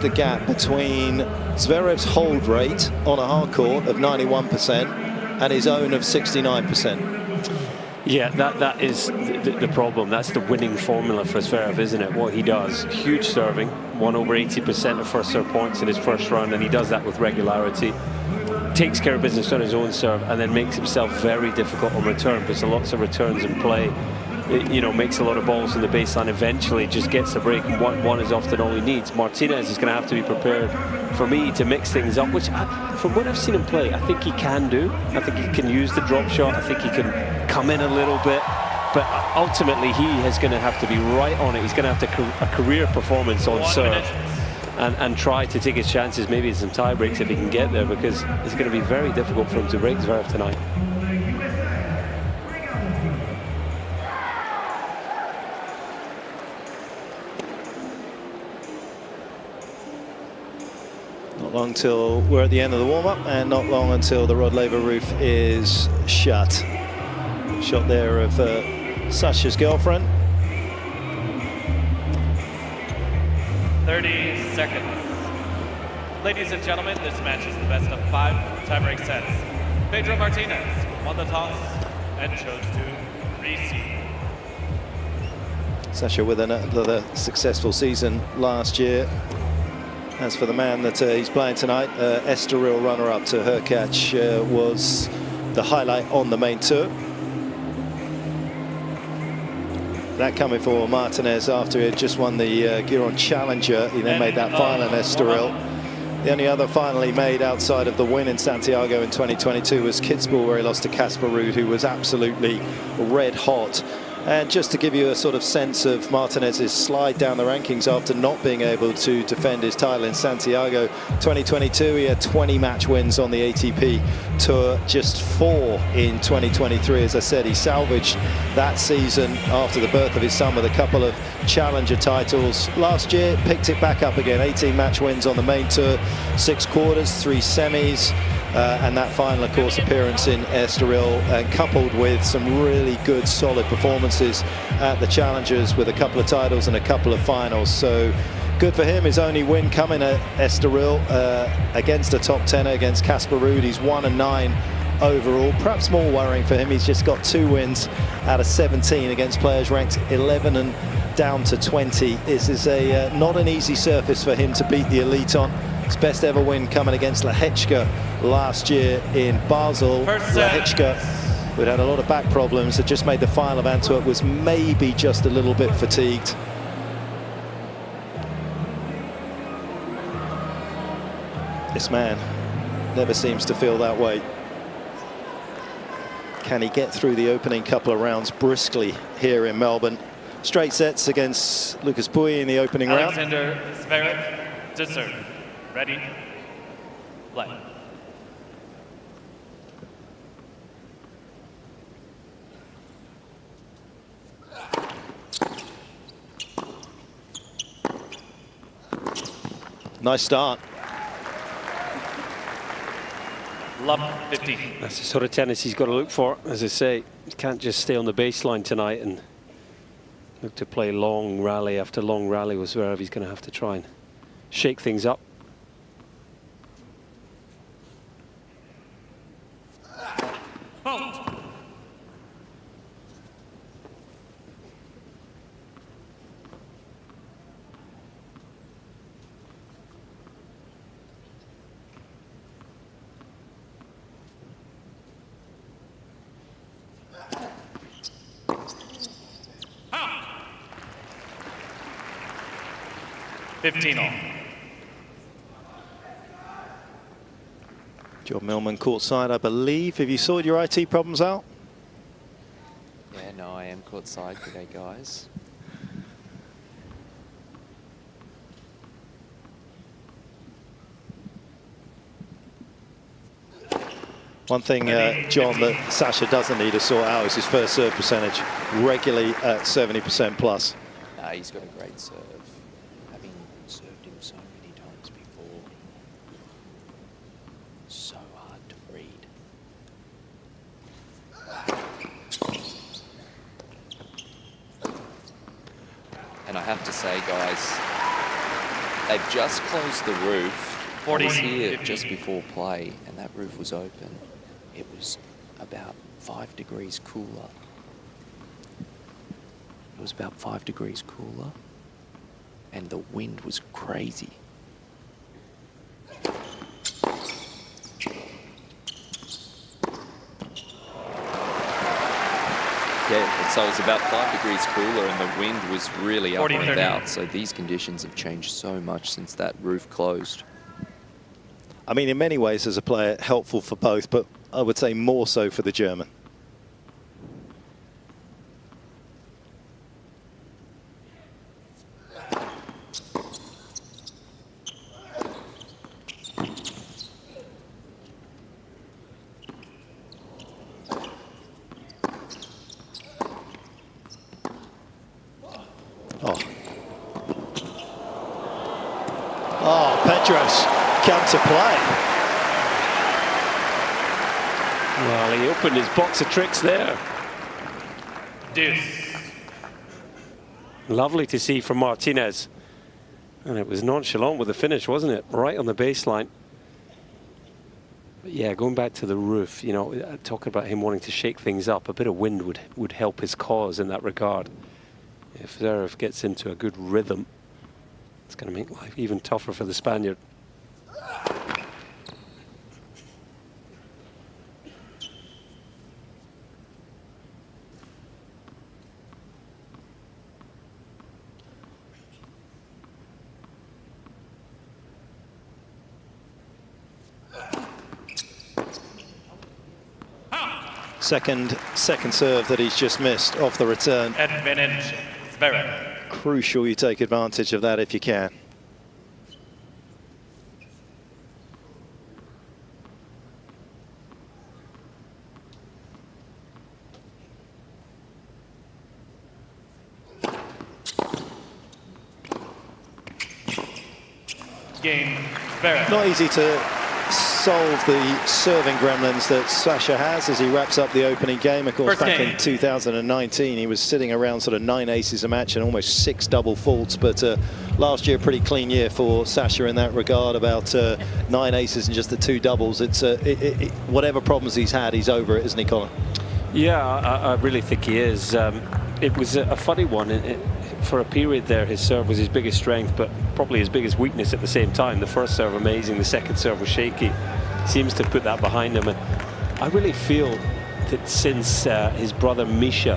The gap between Zverev's hold rate on a hard court of 91% and his own of 69%. Yeah, that is the problem. That's the winning formula for Zverev, isn't it? What he does, huge serving, won over 80% of first serve points in his first round, and he does that with regularity. Takes care of business on his own serve, and then makes himself very difficult on return. Puts lots of returns in play. You know, makes a lot of balls in the baseline. Eventually, just gets the break, and one is often all he needs. Martinez is going to have to be prepared, for me, to mix things up, which, from what I've seen him play, I think he can do. I think he can use the drop shot. I think he can come in a little bit. But ultimately, he is going to have to be right on it. He's going to have to a career performance on serve and try to take his chances, maybe in some tie breaks if he can get there, because it's going to be very difficult for him to break Zverev tonight. Not long till we're at the end of the warm-up, and not long until the Rod Laver roof is shut. Shot there of Sasha's girlfriend. 30 seconds. Ladies and gentlemen, this match is the best of 5 tiebreak sets. Pedro Martinez won the toss and chose to recede. Sasha with another successful season last year. As for the man that he's playing tonight, Estoril runner-up to her catch was the highlight on the main tour. That coming for Martinez after he had just won the Giron Challenger. He then made that final in Estoril. The only other final he made outside of the win in Santiago in 2022 was Kitzbühel, where he lost to Casper Ruud, who was absolutely red hot. And just to give you a sort of sense of Martinez's slide down the rankings after not being able to defend his title in Santiago 2022, he had 20 match wins on the ATP Tour, just 4 in 2023. As I said, he salvaged that season after the birth of his son with a couple of challenger titles. Last year, picked it back up again, 18 match wins on the main tour, 6 quarters, 3 semis. And that final, of course, appearance in Estoril, coupled with some really good, solid performances at the Challengers with a couple of titles and a couple of finals. So good for him. His only win coming at Estoril against a top 10er, against Casper Ruud. He's 1-9 overall. Perhaps more worrying for him, he's just got 2 wins out of 17 against players ranked 11 and down to 20. This is not an easy surface for him to beat the elite on. His best ever win coming against Lehečka last year in Basel. Lehečka, who'd had a lot of back problems, had just made the final of Antwerp, was maybe just a little bit fatigued. This man never seems to feel that way. Can he get through the opening couple of rounds briskly here in Melbourne? Straight sets against Lucas Pouille in the opening round. Alexander Zverev to serve. Ready? Play. Nice start. Love 15. That's the sort of tennis he's got to look for. As I say, he can't just stay on the baseline tonight and look to play long rally after long rally with Zverev. He's going to have to try and shake things up. Out. 15 all. John Millman courtside, I believe. Have you sorted your IT problems out? Yeah, no, I am courtside. Good day, guys. One thing, John, that Sasha doesn't need to sort out is his first serve percentage, regularly at 70% plus. He's got a great serve, having served him so many times before. So hard to read. And I have to say, guys, They've just closed the roof. 40, I was here 50. just before play, and that roof was open. It was about 5 degrees cooler. It was about 5 degrees cooler, and the wind was crazy. Yeah, so it was about 5 degrees cooler, and the wind was really up 40, and 30. about. So these conditions have changed so much since that roof closed. I mean, in many ways, as a player, helpful for both, but I would say more so for the German. Oh, Pedro's come to play. Well, he opened his box of tricks there. Deuce. Lovely to see from Martinez. And it was nonchalant with the finish, wasn't it? Right on the baseline. But yeah, going back to the roof, you know, talking about him wanting to shake things up, a bit of wind would help his cause in that regard. If Zverev gets into a good rhythm, it's going to make life even tougher for the Spaniard. Second serve that he's just missed off the return. Advantage, Zverev. Crucial you take advantage of that if you can. Game, Zverev. Not easy to solve the serving gremlins that Sasha has as he wraps up the opening game. Of course, First back game. in 2019, he was sitting around sort of 9 aces a match and almost 6 double faults. But last year, pretty clean year for Sasha in that regard. About 9 aces and just the 2 doubles. It's whatever problems he's had, he's over it, isn't he, Colin? Yeah, I really think he is. It was a funny one. For a period there, his serve was his biggest strength, but probably his biggest weakness at the same time. The first serve amazing, the second serve was shaky. Seems to put that behind him. And I really feel that since his brother Misha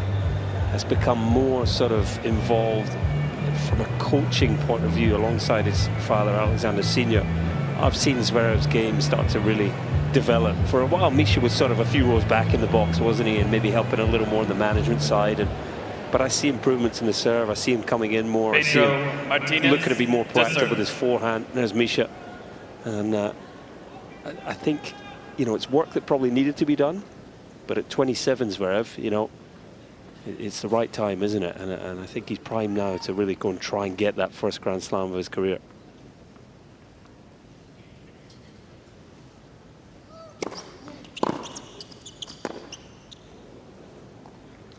has become more sort of involved from a coaching point of view alongside his father Alexander Senior, I've seen Zverev's game start to really develop. For a while, Misha was sort of a few rows back in the box, wasn't he? And maybe helping a little more on the management side. But I see improvements in the serve. I see him coming in more. Pedro I see him Martinez looking to be more to proactive serve. with his forehand. There's Misha. And I think, you know, it's work that probably needed to be done. But at 27, Zverev, you know, it's the right time, isn't it? And I think he's primed now to really go and try and get that first Grand Slam of his career.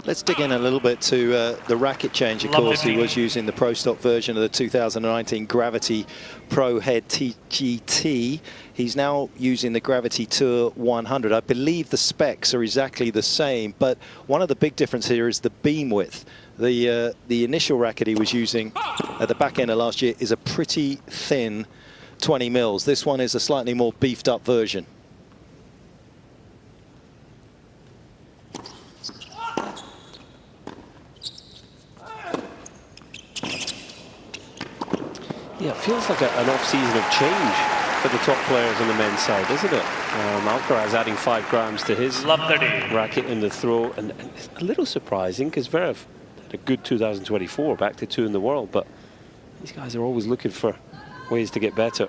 Let's dig in a little bit to the racket change. Of course, he was using the Pro Stock version of the 2019 Gravity Pro Head TGT. He's now using the Gravity Tour 100. I believe the specs are exactly the same, but one of the big difference here is the beam width. The initial racket he was using at the back end of last year is a pretty thin 20 mils. This one is a slightly more beefed up version. Yeah, it feels like an off-season of change for the top players on the men's side, isn't it? Alcaraz adding 5 grams to his racket in the throw, and it's a little surprising because Zverev had a good 2024, back to 2 in the world, but these guys are always looking for ways to get better.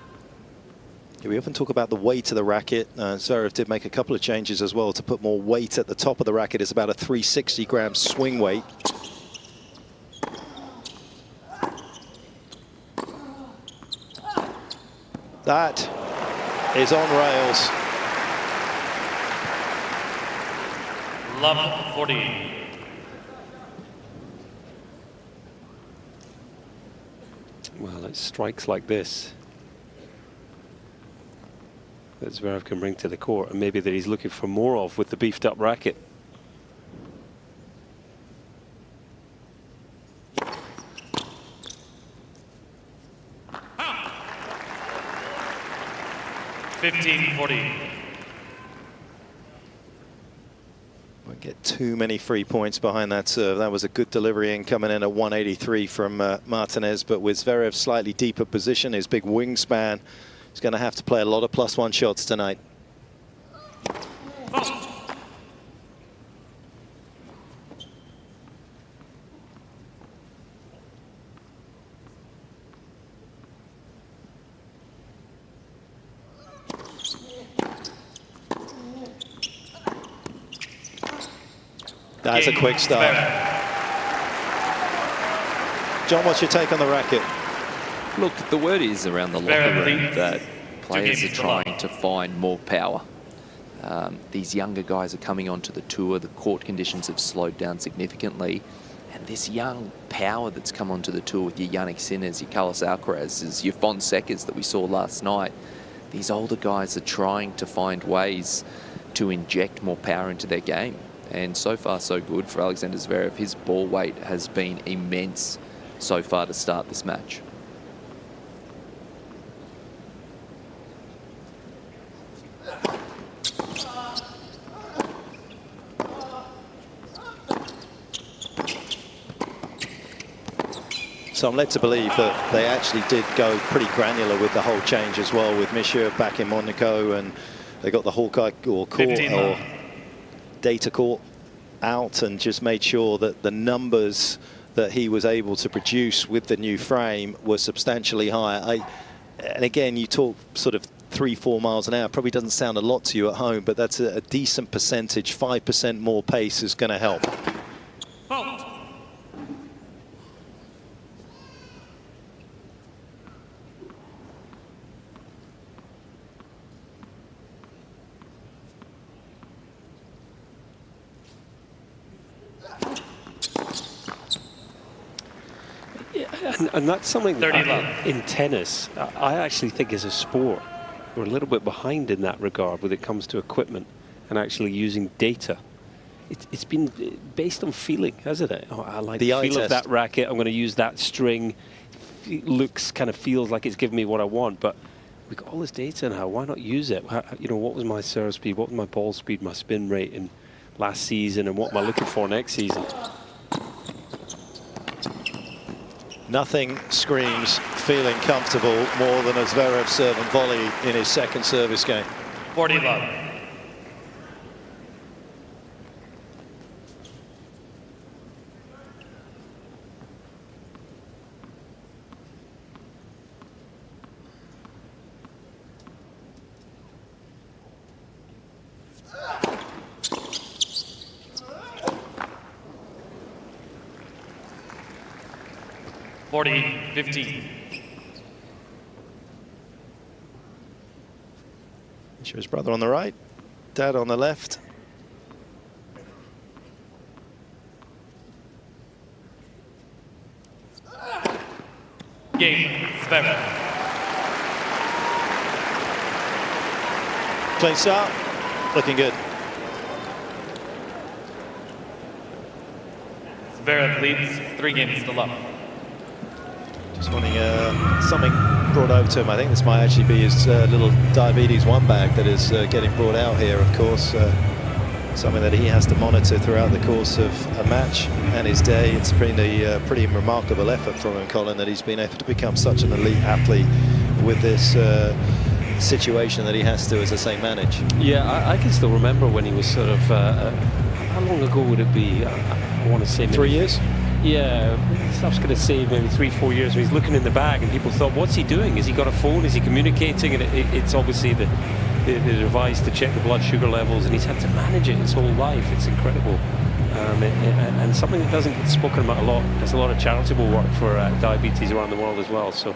Yeah, we often talk about the weight of the racket. Zverev did make a couple of changes as well to put more weight at the top of the racket. It's about a 360 gram swing weight. That is on rails. Love 40. Well, it's strikes like this that Zverev can bring to the court, and maybe that he's looking for more of with the beefed up racket. Ah. 15-14. Won't get too many free points behind that serve. That was a good delivery in, coming in at 183 from Martinez, but with Zverev's slightly deeper position, his big wingspan, he's going to have to play a lot of +1 shots tonight. That's a quick start. John, what's your take on the racket? Look, the word is around the locker room that players are trying to find more power. These younger guys are coming onto the tour. The court conditions have slowed down significantly. And this young power that's come onto the tour with your Jannik Sinners, your Carlos Alcarazes, your Fonsecas that we saw last night, these older guys are trying to find ways to inject more power into their game. And so far, so good for Alexander Zverev. His ball weight has been immense so far to start this match. So I'm led to believe that they actually did go pretty granular with the whole change as well, with Misha back in Monaco, and they got the Hawkeye or court or data court out and just made sure that the numbers that he was able to produce with the new frame were substantially higher. And again, you talk sort of 3-4 miles an hour, probably doesn't sound a lot to you at home, but that's a decent percentage. 5% more pace is going to help. And that's something that in tennis, I actually think as a sport, we're a little bit behind in that regard when it comes to equipment and actually using data. It's been based on feeling, hasn't it? Oh, I like the feel of that racket. I'm going to use that string. It looks, kind of feels like it's giving me what I want. But we've got all this data now. Why not use it? You know, what was my serve speed? What was my ball speed? My spin rate in last season? And what am I looking for next season? Nothing screams feeling comfortable more than a Zverev serve and volley in his second service game. 40-love. His brother on the right, dad on the left. Game, Zverev. Clean start, looking good. Zverev leads 3 games to love. Just wanting something brought over to him. I think this might actually be his little diabetes 1 bag that is getting brought out here, of course. Something that he has to monitor throughout the course of a match and his day. It's been a pretty remarkable effort from him, Colin, that he's been able to become such an elite athlete with this situation that he has to, as I say, manage. Yeah, I can still remember when he was sort of, how long ago would it be? I want to say 3 years? Yeah, I was going to say maybe 3-4 years when he's looking in the bag and people thought, what's he doing? Has he got a phone? Is he communicating? And it's obviously the device to check the blood sugar levels, and he's had to manage it his whole life. It's incredible. And something that doesn't get spoken about a lot. There's a lot of charitable work for diabetes around the world as well, so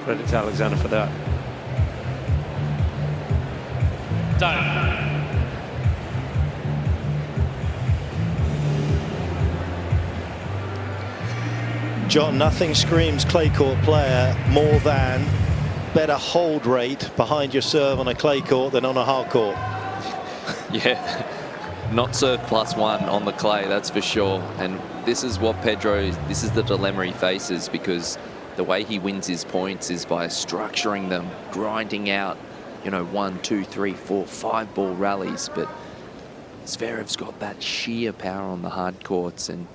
credit to Alexander for that. Time. John, nothing screams clay court player more than better hold rate behind your serve on a clay court than on a hard court. Yeah, not serve +1 on the clay, that's for sure. And this is what this is the dilemma he faces, because the way he wins his points is by structuring them, grinding out, you know, 1, 2, 3, 4, 5 ball rallies. But Zverev's got that sheer power on the hard courts, and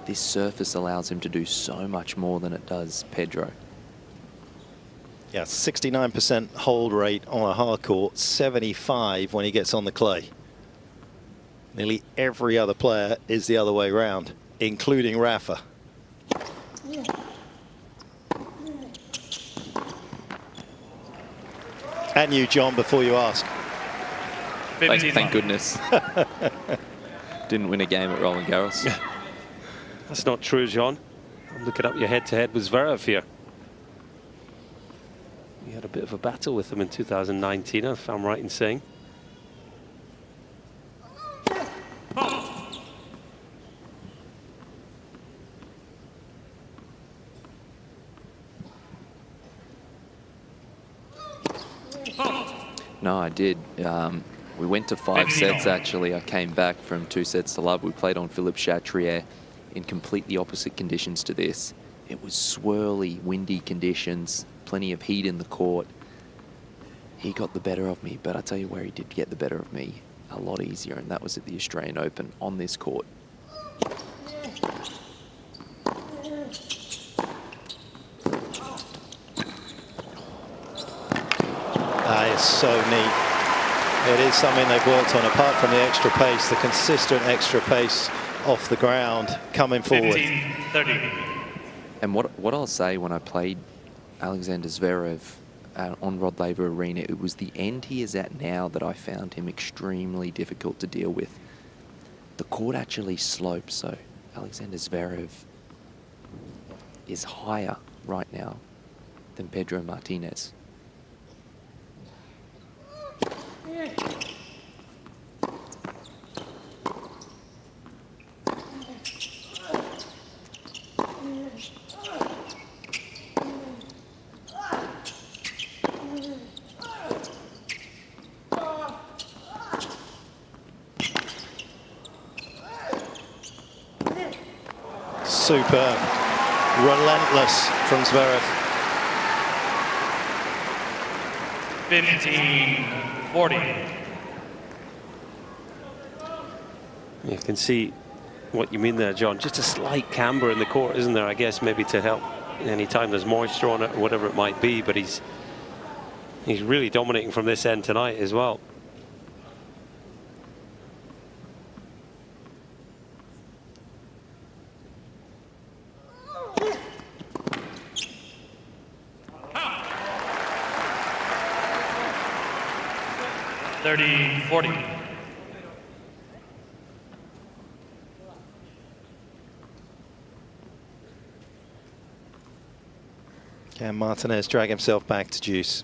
this surface allows him to do so much more than it does Pedro. Yeah, 69% hold rate on a hard court, 75 when he gets on the clay. Nearly every other player is the other way round, including Rafa. And you, John, before you ask. Thank goodness. Didn't win a game at Roland Garros. That's not true, John. I'm looking up your head-to-head with Zverev here. You had a bit of a battle with him in 2019, if I'm right in saying. No, I did. We went to 5 sets, actually. I came back from 2 sets to love. We played on Philippe Chatrier in completely opposite conditions to this. It was swirly, windy conditions, plenty of heat in the court. He got the better of me, but I tell you where he did get the better of me a lot easier, and that was at the Australian Open on this court. That is so neat. It is something they've worked on, apart from the extra pace, the consistent extra pace off the ground coming forward. 15-30. And what I'll say, when I played Alexander Zverev on Rod Laver Arena, it was the end he is at now that I found him extremely difficult to deal with. The court actually slopes, so Alexander Zverev is higher right now than Pedro Martinez. Superb. Relentless from Zverev. 15-40. You can see what you mean there, John. Just a slight camber in the court, isn't there? I guess maybe to help anytime there's moisture on it or whatever it might be. But he's really dominating from this end tonight as well. Can Martinez drag himself back to deuce?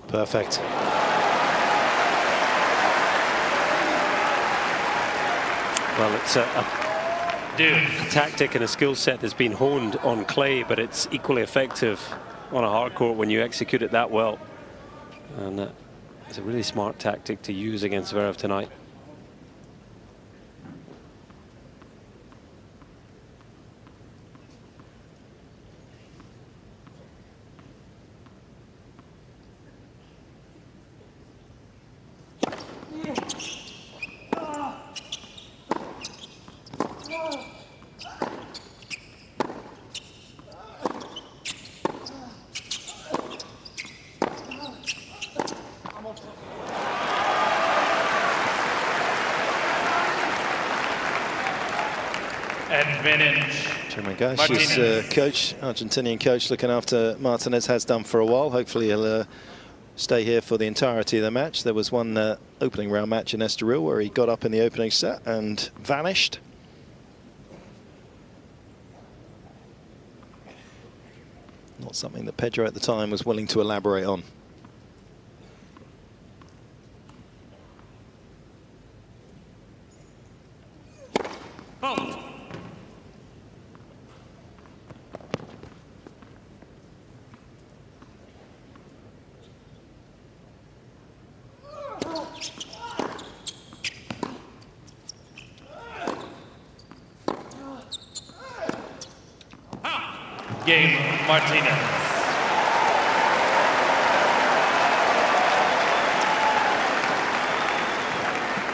Perfect. Well, it's a tactic and a skill set that's been honed on clay, but it's equally effective on a hard court when you execute it that well. And it's a really smart tactic to use against Zverev tonight. His coach, Argentinian coach, looking after Martinez, has done for a while. Hopefully he'll stay here for the entirety of the match. There was one opening round match in Estoril where he got up in the opening set and vanished. Not something that Pedro at the time was willing to elaborate on. Game Martinez.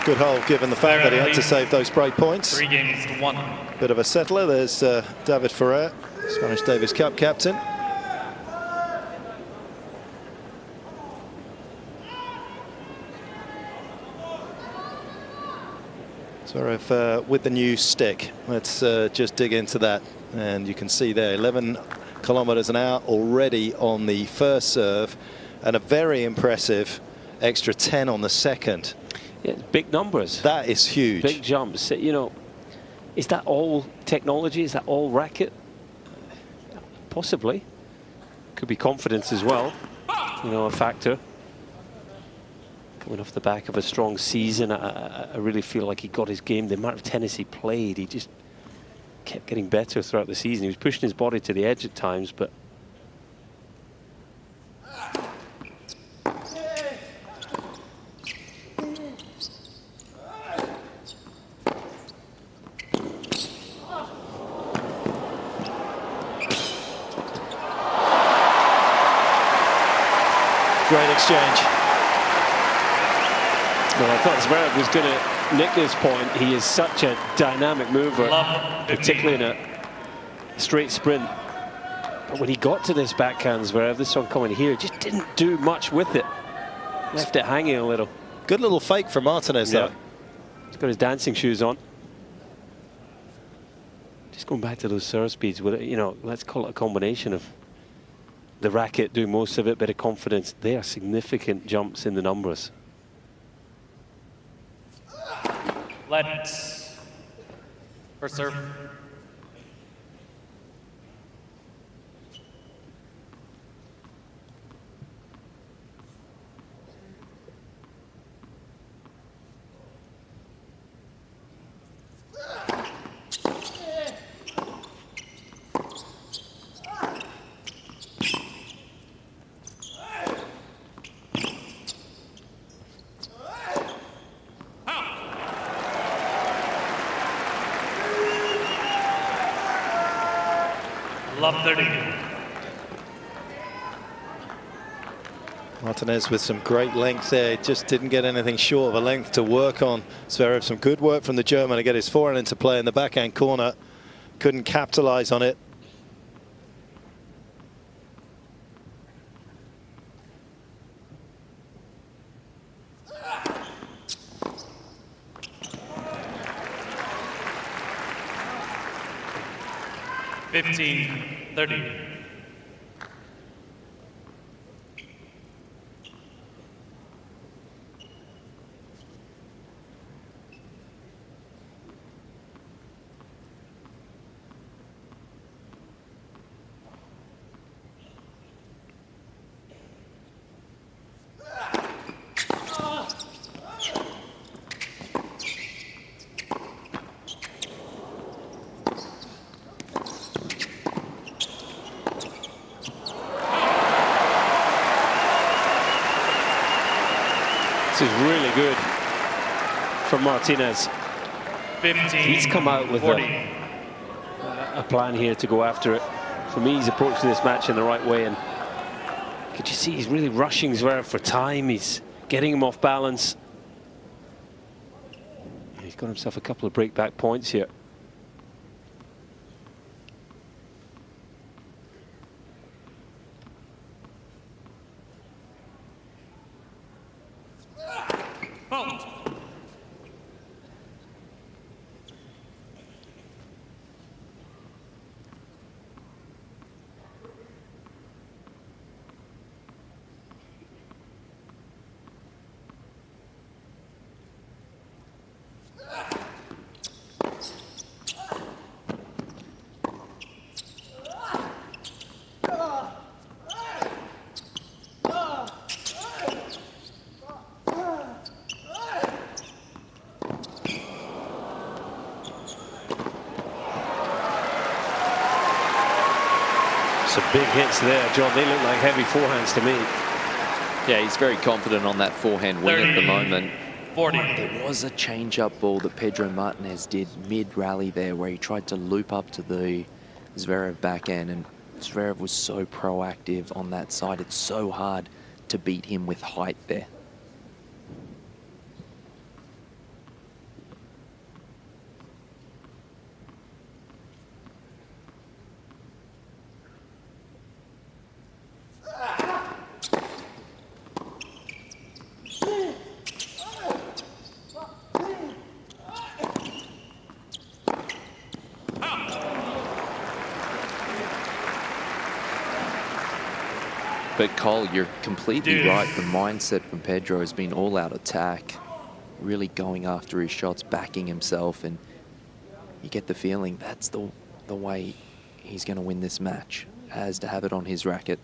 Good hole, given the fact that he had to save those break points. 3 games to 1. Bit of a settler. There's David Ferrer, Spanish Davis Cup captain. Zverev with the new stick. Let's just dig into that. And you can see there, 11 kilometers an hour already on the first serve, and a very impressive extra 10 on the second. Yeah, big numbers. That is huge. Big jumps. You know, is that all technology? Is that all racket? Possibly. Could be confidence as well. You know, a factor. Coming off the back of a strong season, I really feel like he got his game. The amount of tennis he played, he just kept getting better throughout the season. He was pushing his body to the edge at times, but great exchange. well, I thought Zverev was going to nick this point. He is such a dynamic mover, particularly in a straight sprint. But when he got to this backhand, Zverev, this one coming here, just didn't do much with it. Left it hanging a little. Good little fake from Martinez, though. He's got his dancing shoes on. Just going back to those serve speeds, with you know, let's call it a combination of the racket doing most of it, bit of confidence. They are significant jumps in the numbers. Let's first serve. Love 30. Martinez with some great length there. Just didn't get anything short of a length to work on. Zverev, some good work from the German to get his forehand into play in the backhand corner. Couldn't capitalize on it. $15-30. This is really good from Martinez. 15. He's come out with a plan here to go after it. For me, he's approaching this match in the right way, and could you see he's really rushing Zverev for time. He's getting him off balance. He's got himself a couple of break-back points here. Some big hits there, John. They look like heavy forehands to me. Yeah, he's very confident on that forehand wing at the moment. 40. There was a change-up ball that Pedro Martinez did mid-rally there where he tried to loop up to the Zverev backhand, and Zverev was so proactive on that side. It's so hard to beat him with height there. But Cole, you're completely right. The mindset from Pedro has been all-out attack, really going after his shots, backing himself, and you get the feeling that's the way he's going to win this match, has to have it on his racket.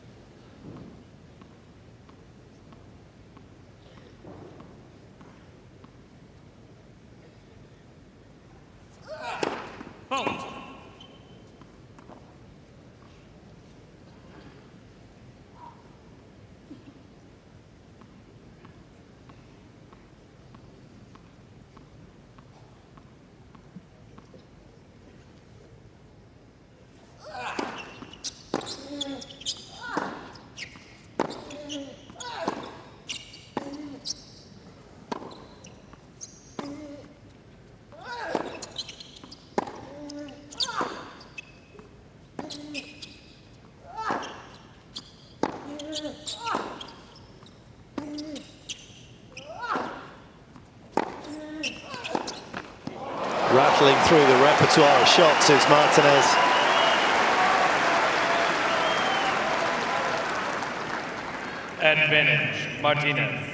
Rattling through the repertoire of shots is Martinez. Advantage, Martinez.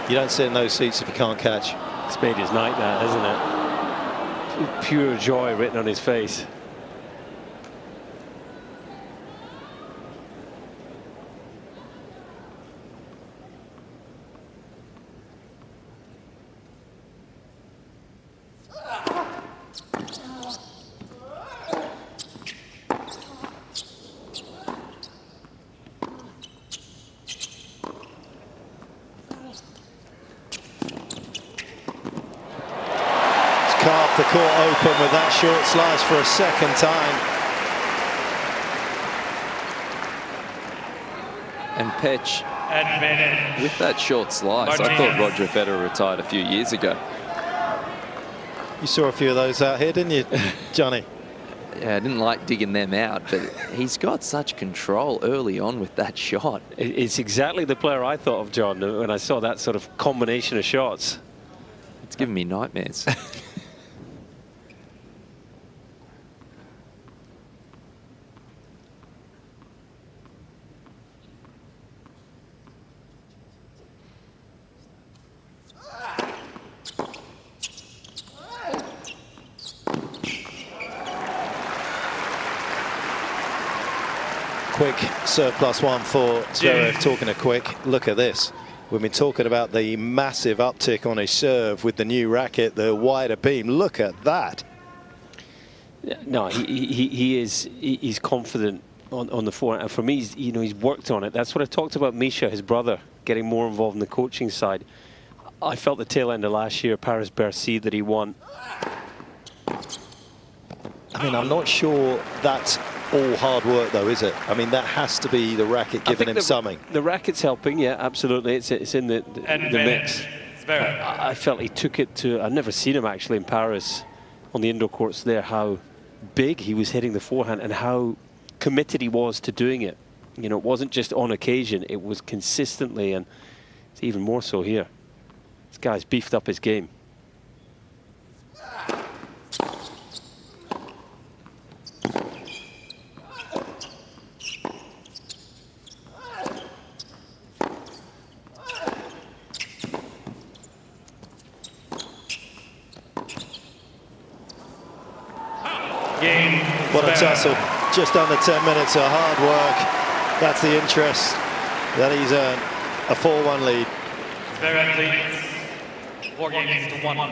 You don't sit in those seats if you can't catch. It's made his night, that, isn't it? Pure joy written on his face. Carved the court open with that short slice for a second time. And Petch, Advantage. with that short slice, I thought Roger Federer retired a few years ago. You saw a few of those out here, didn't you, Johnny? Yeah, I didn't like digging them out, but he's got such control early on with that shot. It's exactly the player I thought of, John, when I saw that sort of combination of shots. It's giving me nightmares. Quick serve +1 for Zverev. Talking of quick, look at this. We've been talking about the massive uptick on his serve with the new racket, the wider beam. Look at that. No, he's confident on the forehand. And for me, he's worked on it. That's what I talked about. Misha, his brother, getting more involved in the coaching side. I felt the tail end of last year, Paris-Bercy, that he won. I mean, I'm not sure that's all hard work, though, is it? I mean, that has to be the racket giving him something. The racket's helping, yeah, absolutely. It's in the mix. I felt he took it to... I've never seen him actually in Paris on the indoor courts there, how big he was hitting the forehand and how committed he was to doing it. You know, it wasn't just on occasion, it was consistently, and it's even more so here. This guy's beefed up his game. What a tussle. Just under 10 minutes of hard work. That's the interest that he's earned. A 4-1 lead. Zverev leads 4-1.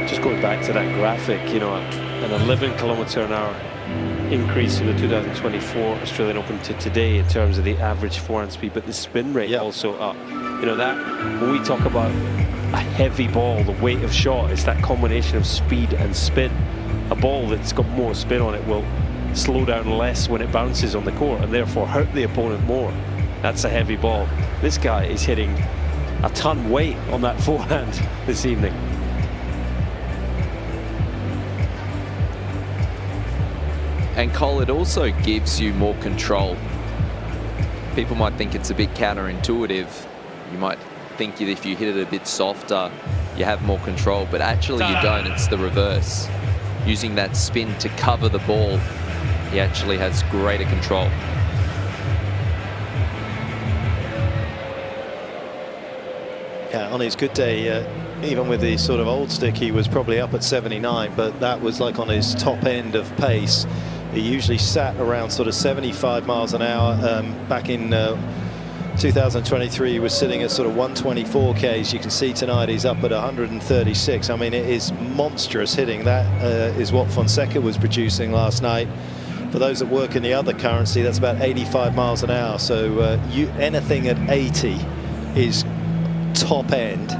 Just going back to that graphic, you know, an 11 km/h increase in the 2024 Australian Open to today in terms of the average forehand speed, but the spin rate also up. You know, that when we talk about a heavy ball, the weight of shot, it's that combination of speed and spin. A ball that's got more spin on it will slow down less when it bounces on the court and therefore hurt the opponent more. That's a heavy ball. This guy is hitting a ton weight on that forehand this evening. And Cole, it also gives you more control. People might think it's a bit counterintuitive. You might think that if you hit it a bit softer, you have more control, but actually you don't. It's the reverse. Using that spin to cover the ball, he actually has greater control. Yeah, on his good day, even with the sort of old stick, he was probably up at 79, but that was like on his top end of pace. He usually sat around sort of 75 miles an hour. Back in 2023, he was sitting at sort of 124 Ks. You can see tonight he's up at 136. I mean, it is monstrous hitting. That is what Fonseca was producing last night. For those that work in the other currency, that's about 85 miles an hour. So anything at 80 is top end.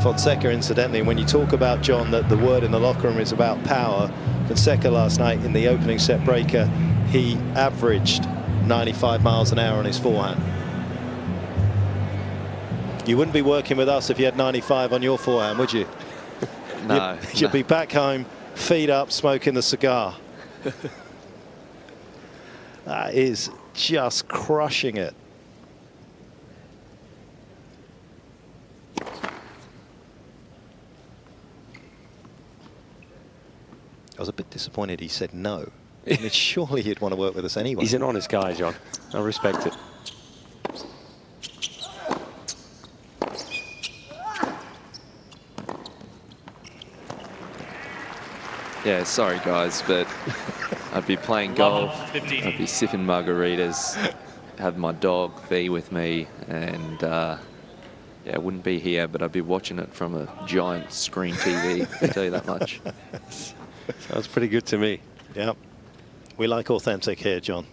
Fonseca, incidentally, when you talk about, John, that the word in the locker room is about power, Fonseca last night in the opening set breaker, he averaged 95 miles an hour on his forehand. You wouldn't be working with us if you had 95 on your forehand, would you? No. You'd be back home, feet up, smoking the cigar. That is just crushing it. I was a bit disappointed he said no. I mean, surely he'd want to work with us anyway. He's an honest guy, John. I respect it. Yeah, sorry guys, but I'd be playing golf, I'd be sipping margaritas, have my dog V with me, and yeah, I wouldn't be here, but I'd be watching it from a giant screen TV, I tell you that much. Sounds pretty good to me. Yeah, we like authentic here, John.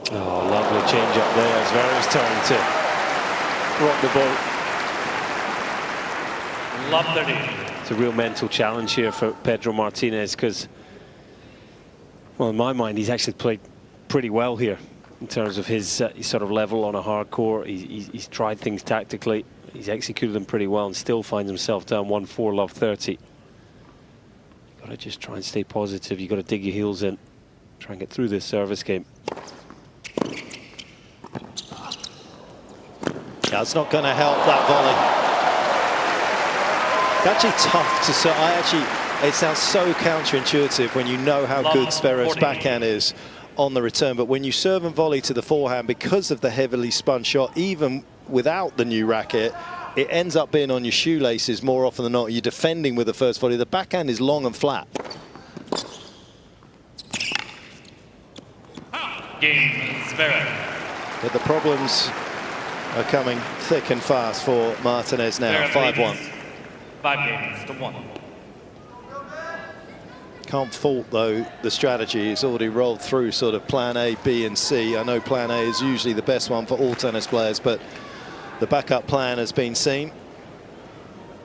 Oh, lovely change up there. Zverev's turn to rock the boat. Love 30. It's a real mental challenge here for Pedro Martinez because, well, in my mind, he's actually played pretty well here in terms of his sort of level on a hard court. He's tried things tactically. He's executed them pretty well and still finds himself down 1-4, love 30. You've got to just try and stay positive. You've got to dig your heels in. Try and get through this service game. Yeah, it's not going to help, that volley. It's actually tough to say. It sounds so counterintuitive when you know how good Zverev's backhand is on the return. But when you serve and volley to the forehand, because of the heavily spun shot, even without the new racket, it ends up being on your shoelaces more often than not. You're defending with the first volley. The backhand is long and flat. Game, Zverev. But the problems are coming thick and fast for Martinez now. 5-1. 5-1. Can't fault, though, the strategy. He's already rolled through sort of plan A, B, and C. I know plan A is usually the best one for all tennis players, but the backup plan has been seen,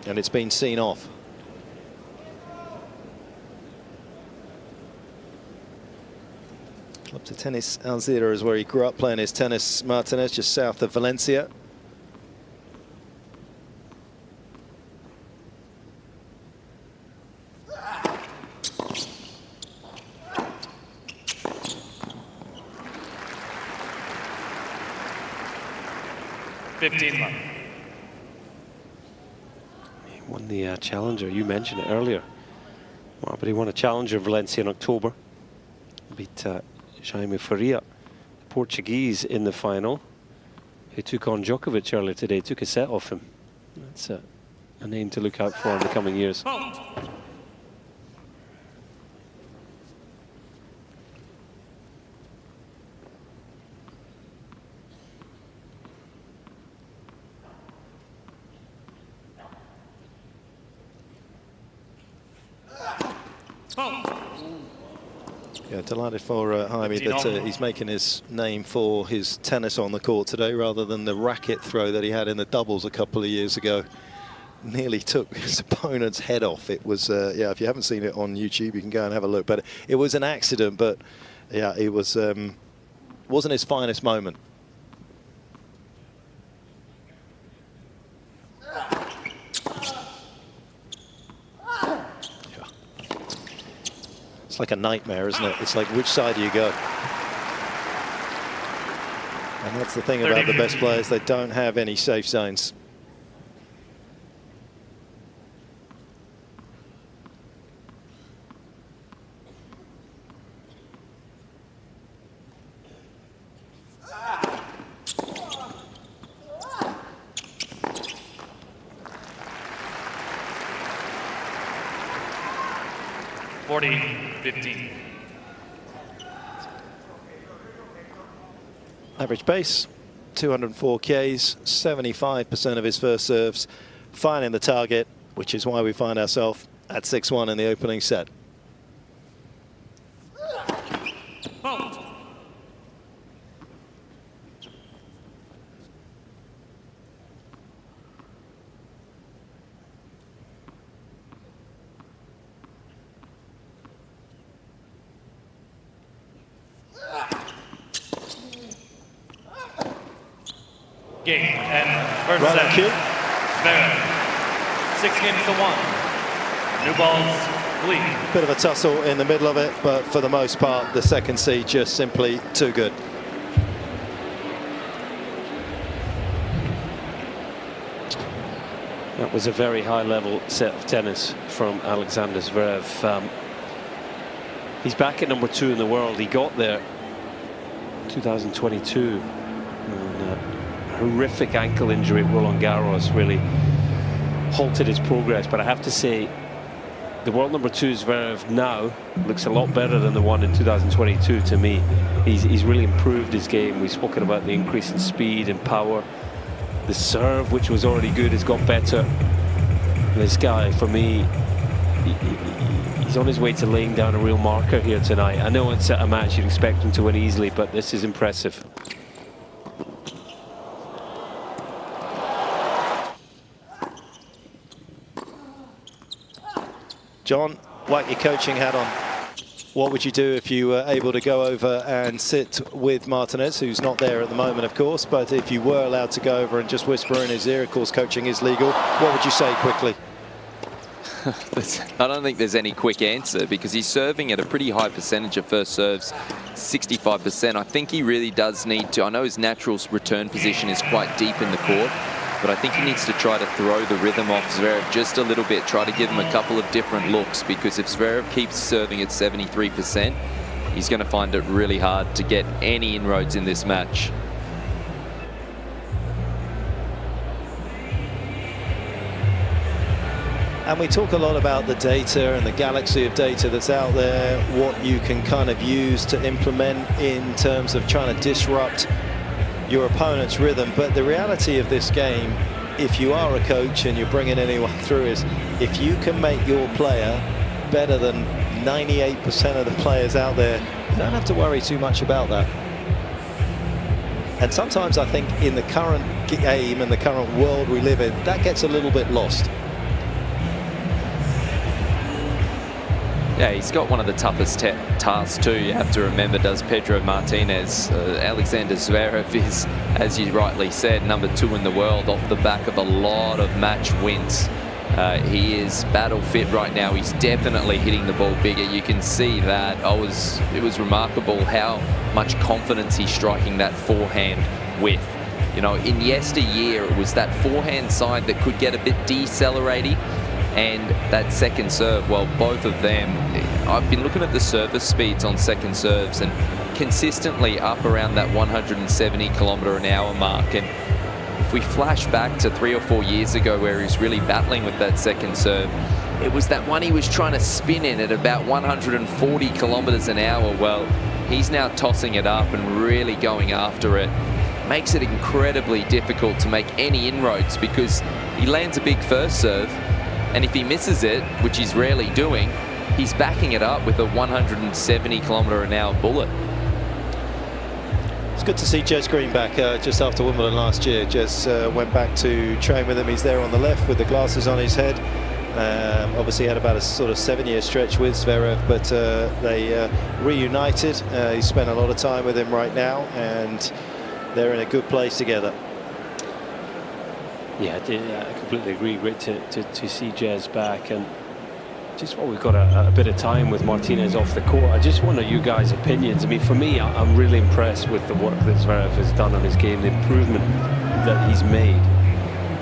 and it's been seen off. Club de Tennis Alzira is where he grew up playing his tennis. Martinez, just south of Valencia. He won the Challenger. You mentioned it earlier. Well, but he won a Challenger in Valencia in October. Beat Jaime Faria, the Portuguese, in the final, who took on Djokovic earlier today, took a set off him. That's a name to look out for in the coming years. Yeah, delighted for Jaime that he's making his name for his tennis on the court today rather than the racket throw that he had in the doubles a couple of years ago. Nearly took his opponent's head off. It was, yeah, if you haven't seen it on YouTube, you can go and have a look. But it was an accident, but yeah, it was, wasn't his finest moment. It's like a nightmare, isn't it? It's like, which side do you go? And that's the thing about the best players. They don't have any safe zones. Average pace, 204 Ks, 75% of his first serves, finding the target, which is why we find ourselves at 6-1 in the opening set. Game and first Right set. cue. Zverev, 6-1. New balls, lead. Bit of a tussle in the middle of it, but for the most part, the second seed just simply too good. That was a very high-level set of tennis from Alexander Zverev. He's back at #2 in the world. He got there 2022. And, horrific ankle injury at Roland Garros really halted his progress. But I have to say, the world #2 Zverev now looks a lot better than the one in 2022 to me. He's really improved his game. We've spoken about the increase in speed and power. The serve, which was already good, has got better. This guy, for me, he's on his way to laying down a real marker here tonight. I know it's a match you'd expect him to win easily, but this is impressive. John, whack your coaching hat on. What would you do if you were able to go over and sit with Martinez, who's not there at the moment, of course, but if you were allowed to go over and just whisper in his ear, of course, coaching is legal, what would you say quickly? I don't think there's any quick answer because he's serving at a pretty high percentage of first serves, 65%. I think he really does need to, I know his natural return position is quite deep in the court, but I think he needs to try to throw the rhythm off Zverev just a little bit, try to give him a couple of different looks, because if Zverev keeps serving at 73%, he's going to find it really hard to get any inroads in this match. And we talk a lot about the data and the galaxy of data that's out there, what you can kind of use to implement in terms of trying to disrupt your opponent's rhythm. But the reality of this game, if you are a coach and you're bringing anyone through, is if you can make your player better than 98% of the players out there, you don't have to worry too much about that. And sometimes I think in the current game and the current world we live in, that gets a little bit lost. Yeah, he's got one of the toughest tasks too. You have to remember, does Pedro Martinez. Alexander Zverev is, as you rightly said, #2 in the world off the back of a lot of match wins. He is battle fit right now. He's definitely hitting the ball bigger. You can see that. It was remarkable how much confidence he's striking that forehand with. You know, in yesteryear, it was that forehand side that could get a bit decelerating, and that second serve, well, both of them, I've been looking at the service speeds on second serves and consistently up around that 170 km/h mark. And if we flash back to 3 or 4 years ago where he was really battling with that second serve, it was that one he was trying to spin in at about 140 km/h. Well, he's now tossing it up and really going after it. Makes it incredibly difficult to make any inroads because he lands a big first serve, and if he misses it, which he's rarely doing, he's backing it up with a 170 km/h bullet. It's good to see Jez Green back just after Wimbledon last year. Jez went back to train with him. He's there on the left with the glasses on his head. Obviously had about a sort of 7-year stretch with Zverev, but they reunited. He spent a lot of time with him right now, and they're in a good place together. Yeah, I completely agree. Great to see Jez back, and just while we've got a bit of time with Martinez off the court, I just wonder you guys' opinions. I mean, for me, I'm really impressed with the work that Zverev has done on his game, the improvement that he's made.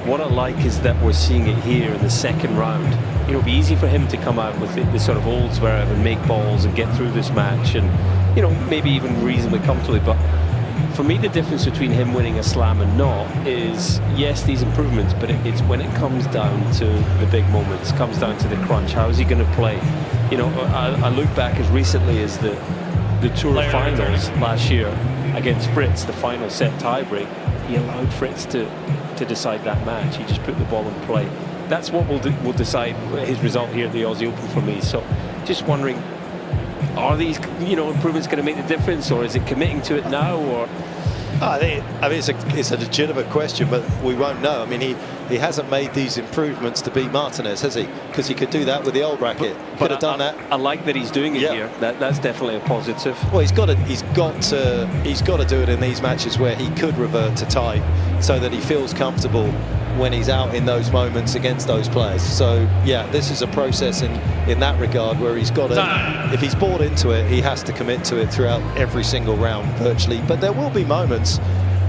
What I like is that we're seeing it here in the second round. You know, it'd be easy for him to come out with the sort of old Zverev and make balls and get through this match, and you know, maybe even reasonably comfortably. But for me, the difference between him winning a slam and not is, yes, these improvements, but it's when it comes down to the big moments, comes down to the crunch. How is he going to play? You know, I look back as recently as the Tour finals last year against Fritz, the final set tiebreak. He allowed Fritz to decide that match. He just put the ball in play. That's what will decide his result here at the Aussie Open for me. So just wondering, are these, you know, improvements going to make the difference, or is it committing to it now? Or I mean, it's a legitimate question, but we won't know. I mean, he hasn't made these improvements to beat Martinez, has he? Because he could do that with the old racket. Could have done that. I like that he's doing it here. That's definitely a positive. Well, he's got to do it in these matches where he could revert to tie, so that he feels comfortable when he's out in those moments against those players. So yeah, this is a process in that regard where he's got to, if he's bought into it, he has to commit to it throughout every single round virtually. But there will be moments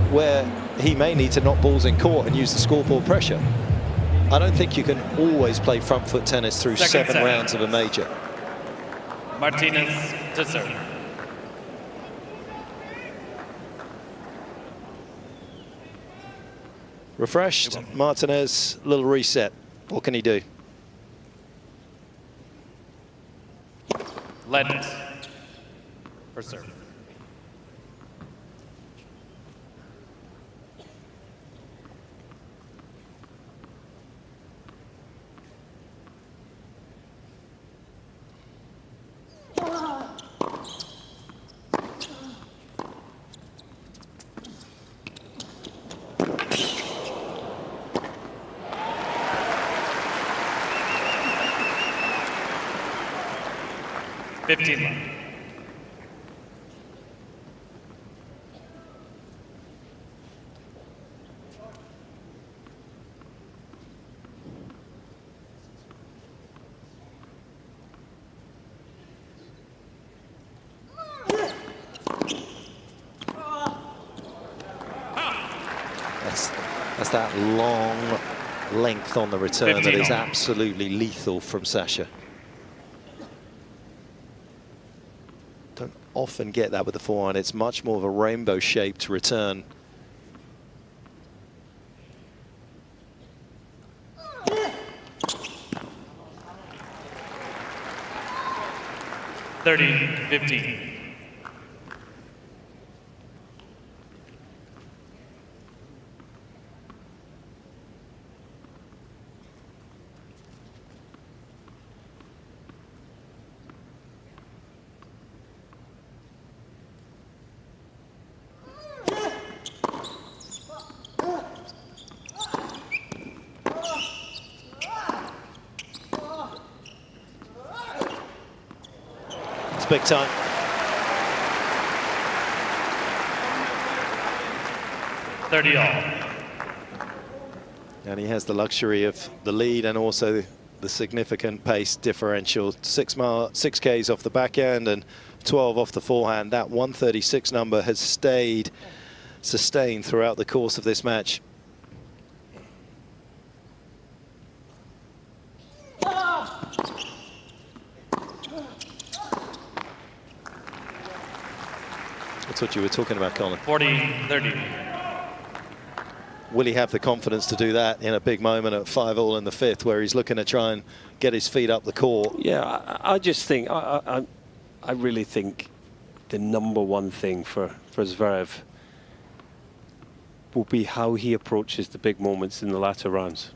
where he may need to knock balls in court and use the scoreboard pressure. I don't think you can always play front foot tennis through seven rounds of a major. Martinez to serve. Refreshed, Martinez, little reset. What can he do? Led for serve. That's that long length on the return that is absolutely lethal from Sasha. Don't often get that with the forehand. It's much more of a rainbow-shaped return. (30-15). big time. And he has the luxury of the lead and also the significant pace differential. 6 Ks off the backhand and 12 off the forehand. That 136 number has stayed sustained throughout the course of this match. That's what you were talking about, Colin. 40-30. Will he have the confidence to do that in a big moment at 5-all in the 5th, where he's looking to try and get his feet up the court? Yeah, I just think, I really think the #1 thing for Zverev will be how he approaches the big moments in the latter rounds.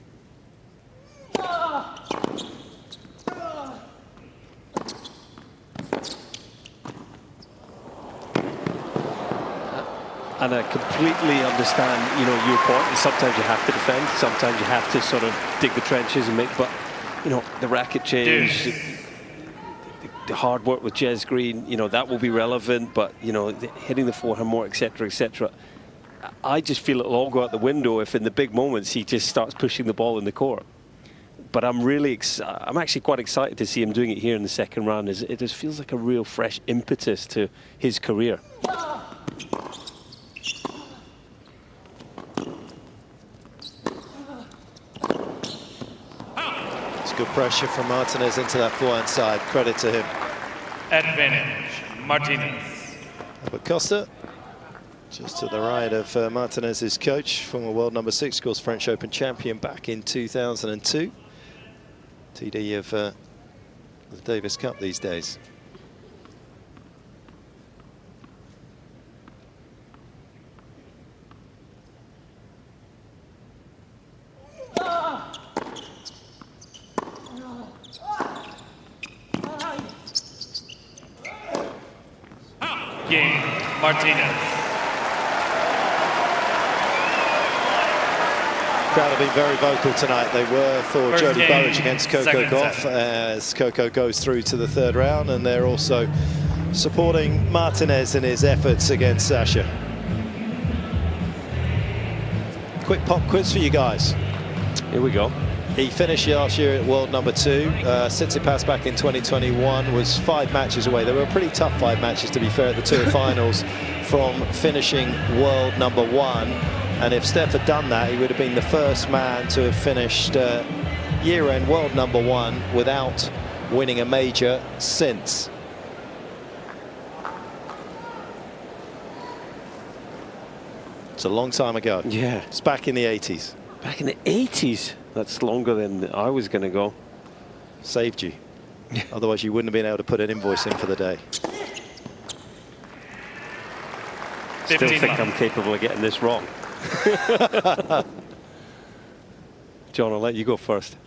And I completely understand, you know, your point. Sometimes you have to defend, sometimes you have to sort of dig the trenches and make, but, you know, the racket change, the hard work with Jez Green, you know, that will be relevant, but, you know, hitting the forehand more, etc., etc. I just feel it'll all go out the window if in the big moments he just starts pushing the ball in the court. But I'm actually quite excited to see him doing it here in the second round. It just feels like a real fresh impetus to his career. Good pressure from Martinez into that forehand side. Credit to him. Advantage, Martinez. But Costa, just to the right of Martinez's coach, former world #6, of course, French Open champion back in 2002. TD of the Davis Cup these days. Cain, Martinez. Crowd have been very vocal tonight. They were for First Jody game, Burridge against Coco second Gauff set. as Coco goes through to the 3rd round, and they're also supporting Martinez in his efforts against Sasha. Quick pop quiz for you guys. Here we go. He finished last year at world #2. Tsitsipas back in 2021 was 5 matches away. They were pretty tough 5 matches, to be fair, at the Tour Finals from finishing world #1. And if Steph had done that, he would have been the first man to have finished year-end world #1 without winning a major since. It's a long time ago. Yeah. It's back in the 80s. Back in the 80s. That's longer than I was going to go. Saved you. Otherwise, you wouldn't have been able to put an invoice in for the day. Still think I'm capable of getting this wrong. John, I'll let you go first.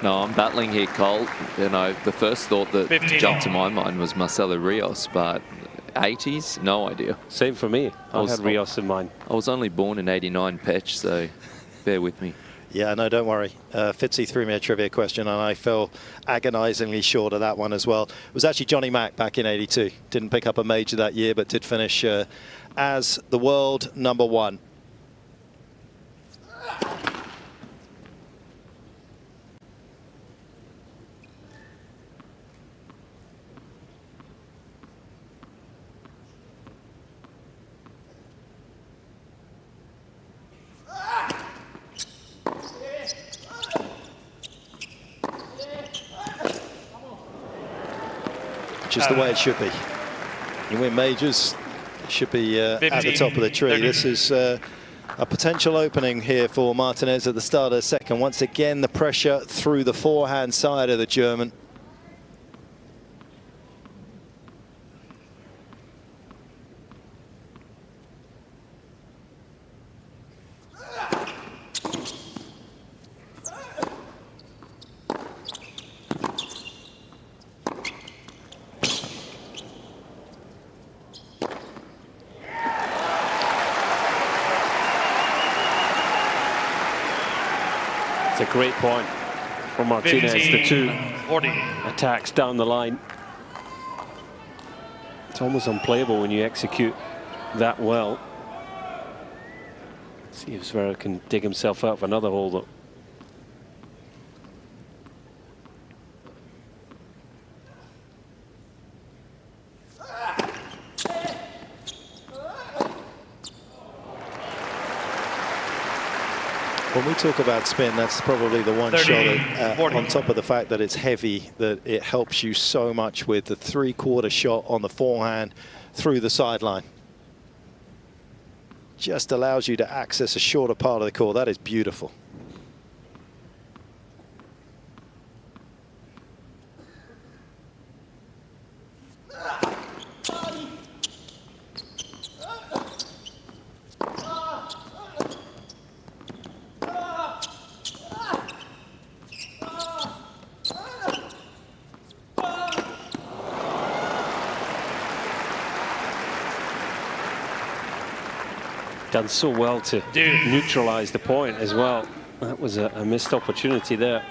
No, I'm battling here, Cole. You know, the first thought that 15 jumped to my mind was Marcelo Rios, but 80s, no idea. Same for me. I had Rios in mind. I was only born in '89, Petch, so bear with me. Yeah, no, don't worry. Fitzy threw me a trivia question, and I fell agonisingly short of that one as well. It was actually Johnny Mack back in '82. Didn't pick up a major that year, but did finish as the world #1. Which is the way it should be. You win majors, it should be at the top of the tree. 30. This is a potential opening here for Martinez at the start of the second. Once again, the pressure through the forehand side of the German. a great point for Martinez. The two attacks down the line. It's almost unplayable when you execute that well. See if Zverev can dig himself out of another hole, though. When we talk about spin, that's probably the one shot that, on top of the fact that it's heavy, that it helps you so much with the three-quarter shot on the forehand through the sideline. Just allows you to access a shorter part of the court. That is beautiful. Done so well to neutralize the point as well. That was a missed opportunity there.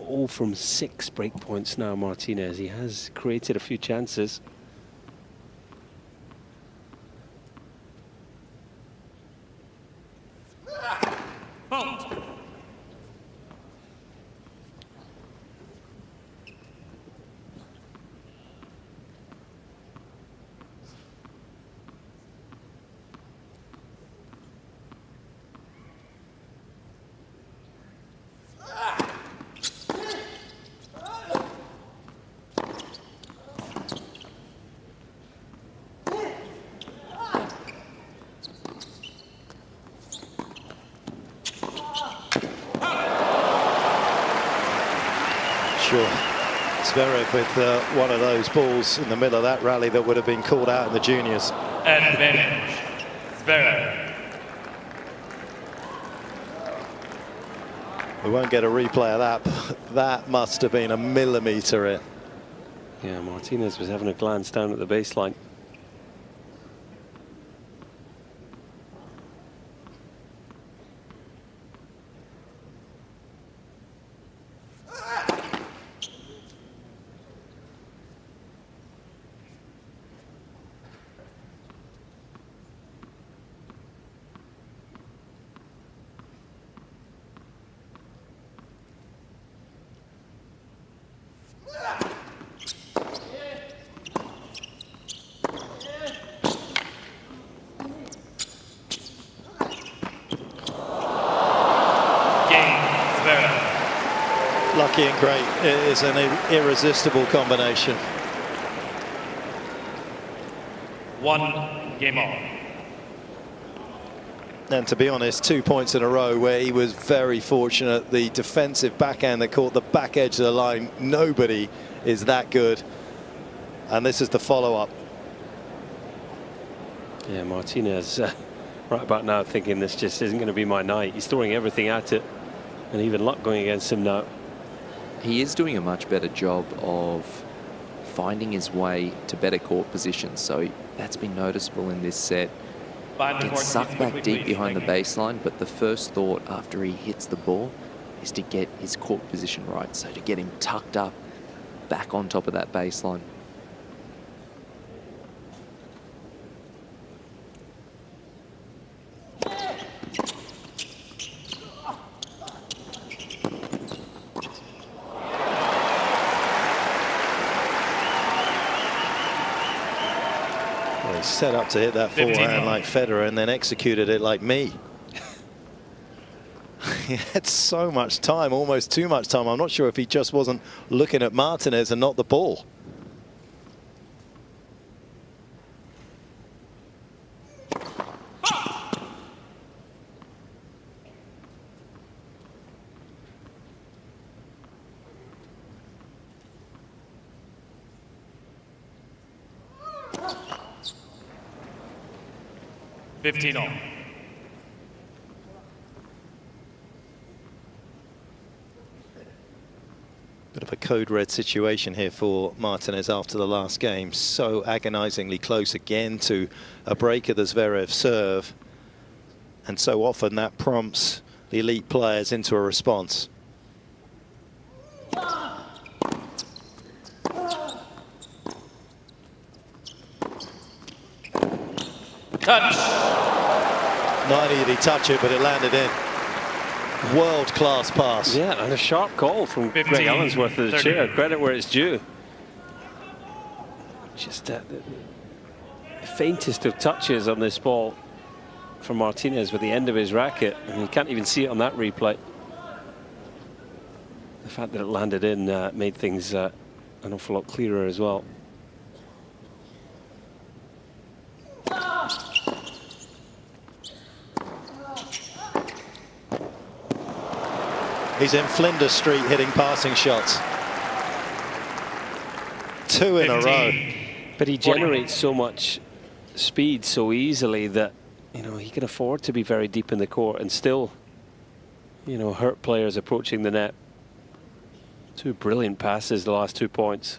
All from 6 break points now, Martinez. He has created a few chances. Sure. Zverev with one of those balls in the middle of that rally that would have been called out in the juniors. Advantage. Zverev. We won't get a replay of that, but that must have been a millimetre in. Yeah, Martinez was having a glance down at the baseline. Lucky and great. It is an irresistible combination. 1 game on. And to be honest, 2 points in a row where he was very fortunate. The defensive backhand that caught the back edge of the line. Nobody is that good. And this is the follow-up. Yeah, Martinez right about now thinking this just isn't going to be my night. He's throwing everything at it, and even luck going against him now. He is doing a much better job of finding his way to better court positions, so that's been noticeable in this set. Gets sucked back deep behind the baseline, but the first thought after he hits the ball is to get his court position right, so to get him tucked up back on top of that baseline. Set up to hit that forehand like Federer and then executed it like me. He had so much time, almost too much time. I'm not sure if he just wasn't looking at Martinez and not the ball. Bit of a code red situation here for Martinez after the last game. So agonizingly close again to a break of the Zverev serve. And so often that prompts the elite players into a response. Touch. Not only did he touch it, but it landed in. World-class pass. Yeah, and a sharp call from Greg Allensworth of the chair. Credit where it's due. Just the faintest of touches on this ball for Martinez with the end of his racket, and you can't even see it on that replay. The fact that it landed in made things an awful lot clearer as well. He's in Flinders Street hitting passing shots. 2 in a row. But he generates so much speed so easily that, you know, he can afford to be very deep in the court and still, you know, hurt players approaching the net. 2 brilliant passes the last 2 points.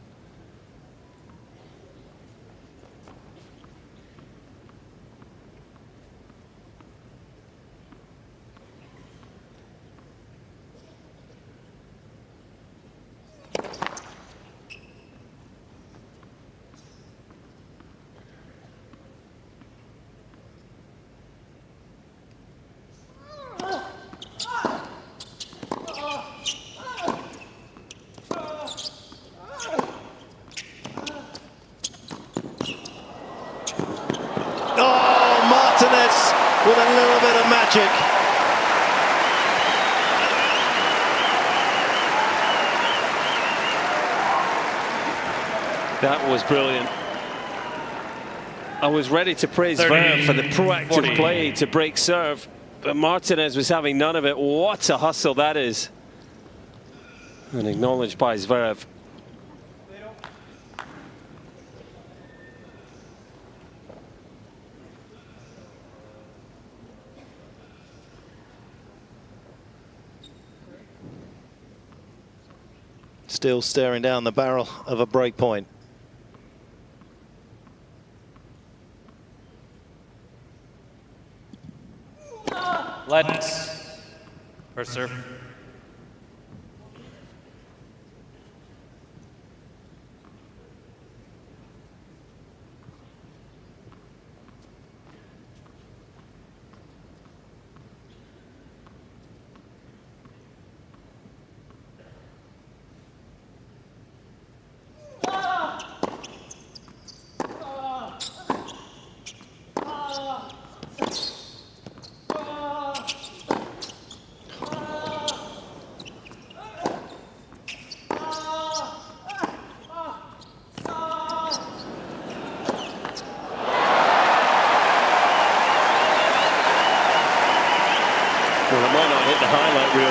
With a little bit of magic. That was brilliant. I was ready to praise Zverev for the proactive play to break serve, but Martinez was having none of it. What a hustle that is. And acknowledged by Zverev. Still staring down the barrel of a break point. Let's first serve.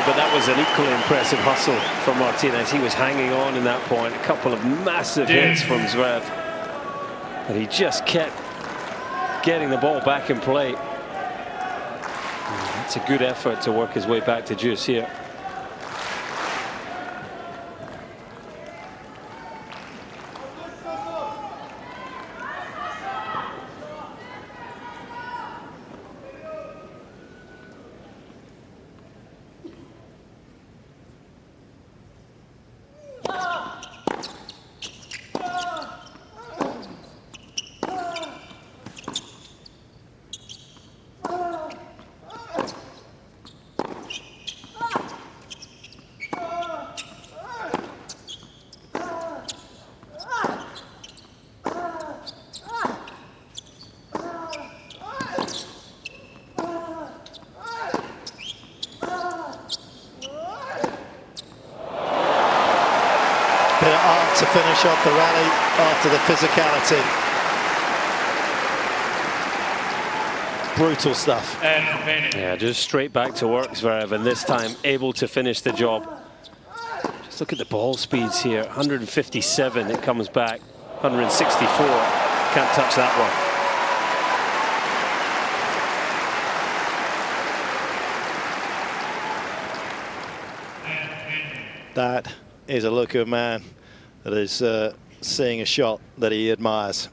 But that was an equally impressive hustle from Martinez. He was hanging on in that point. A couple of massive hits from Zverev. And he just kept getting the ball back in play. It's a good effort to work his way back to juice here. Bit of art to finish off the rally after the physicality. Brutal stuff. Yeah, just straight back to work, Zverev, and this time able to finish the job. Just look at the ball speeds here. 157, it comes back. 164, can't touch that one. That is a look of a man that is seeing a shot that he admires.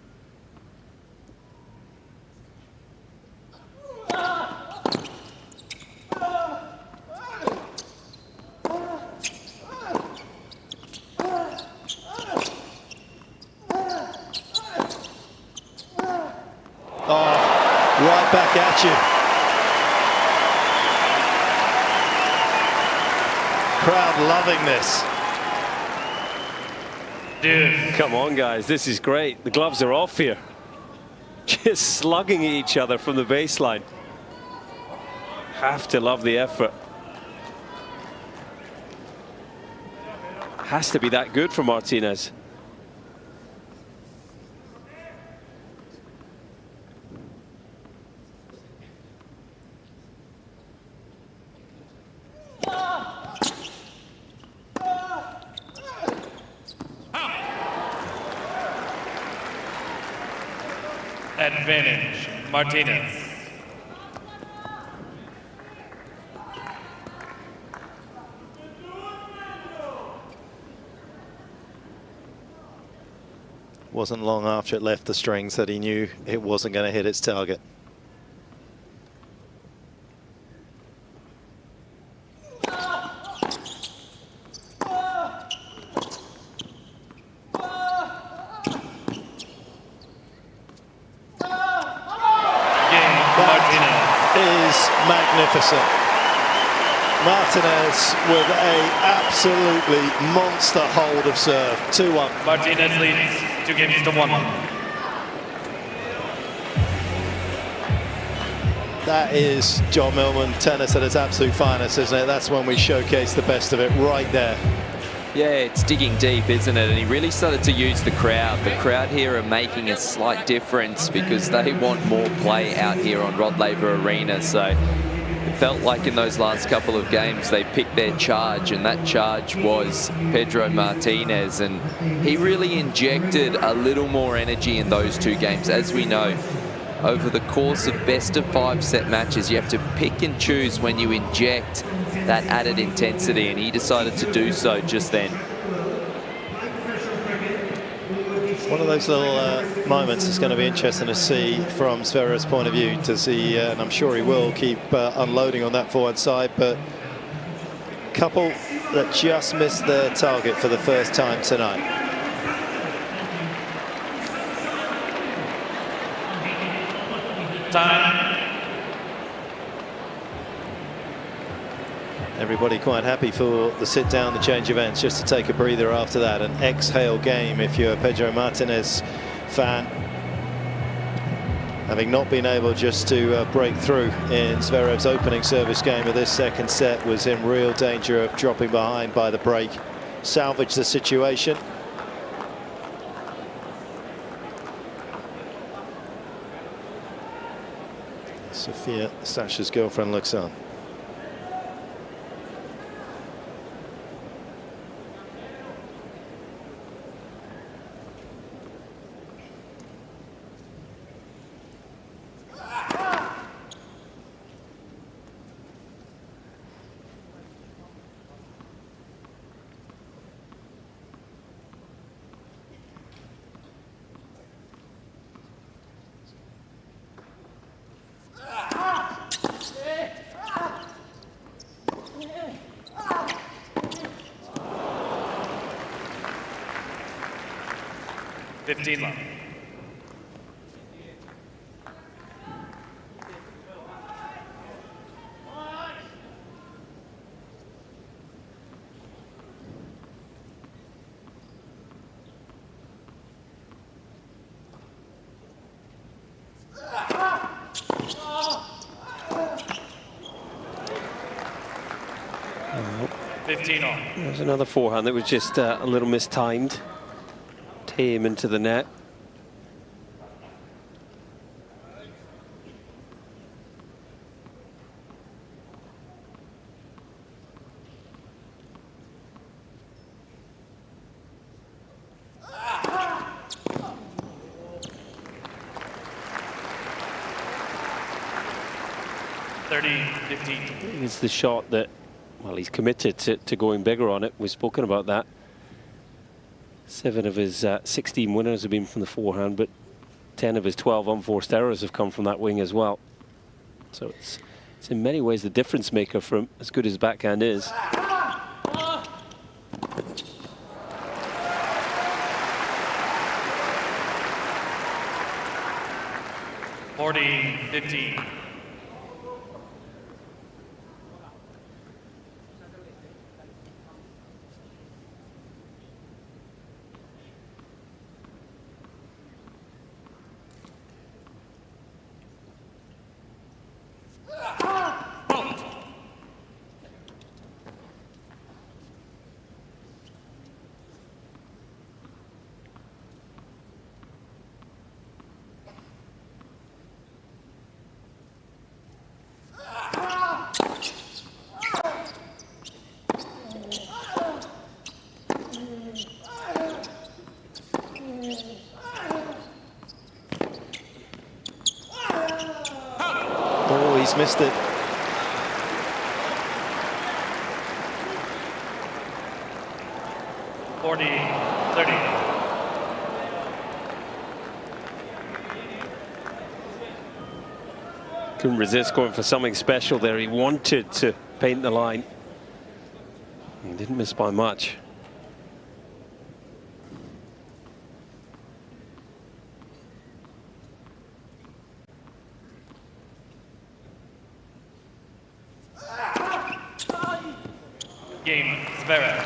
Right back at you. Crowd loving this. Dude. Come on, guys, this is great. The gloves are off here. Just slugging at each other from the baseline. Have to love the effort. Has to be that good for Martinez. Advantage, Martinez. Wasn't long after it left the strings that he knew it wasn't going to hit its target. Magnificent. Martinez with a absolutely monster hold of serve. 2-1. Martinez leads 2-1. That is John Millman tennis at its absolute finest, isn't it? That's when we showcase the best of it right there. Yeah, it's digging deep, isn't it? And he really started to use the crowd. The crowd here are making a slight difference because they want more play out here on Rod Laver Arena. So it felt like in those last couple of games they picked their charge, and that charge was Pedro Martinez. And he really injected a little more energy in those two games. As we know, over the course of best-of-5 set matches, you have to pick and choose when you inject that added intensity, and he decided to do so just then. One of those little moments is going to be interesting to see from Zverev's point of view, to see, and I'm sure he will keep unloading on that forward side, but a couple that just missed their target for the first time tonight. Time. Everybody quite happy for the sit down, the change events, just to take a breather after that. An exhale game if you're a Pedro Martinez fan. Having not been able just to break through in Zverev's opening service game of this second set, was in real danger of dropping behind by the break. Salvaged the situation. Sophia, Sasha's girlfriend, looks on. Love. There's another forehand that was just a little mistimed. Tame into the net. It's the shot that, well, he's committed to going bigger on it. We've spoken about that. 7 of his 16 winners have been from the forehand, but 10 of his 12 unforced errors have come from that wing as well. So it's in many ways the difference maker for him, as good as backhand is. 40-15. He's missed it. Couldn't resist going for something special there. He wanted to paint the line. He didn't miss by much. Game, Zverev.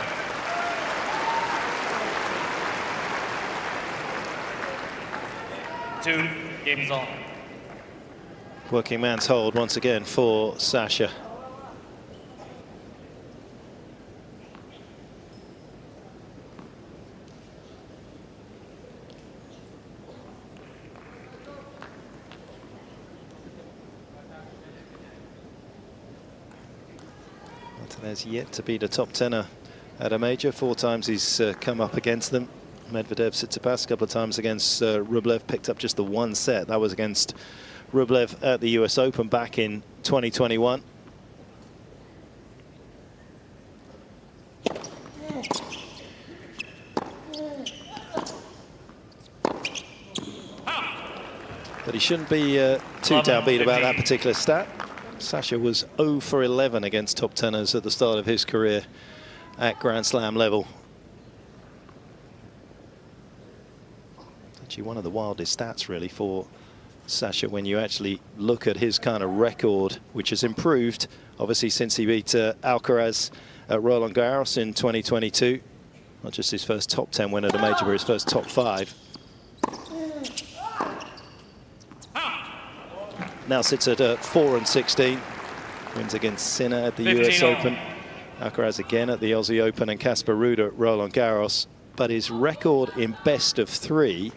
Two games on. Working man's hold once again for Sasha. Martinez yet to beat a top tenner at a major. 4 times he's come up against them. Medvedev, Tsitsipas a couple of times against Rublev, picked up just the 1 set. That was against Rublev at the US Open back in 2021. But he shouldn't be too downbeat about that particular stat. Sasha was 0 for 11 against top tenors at the start of his career at Grand Slam level. Actually one of the wildest stats really for Sasha when you actually look at his kind of record, which has improved obviously since he beat Alcaraz at Roland Garros in 2022. Not just his first top 10 win at a major, but his first top 5. Now sits at 4-16. Wins against Sinner at the US Open. Alcaraz again at the Aussie Open and Casper Ruud at Roland Garros. But his record in best of 3,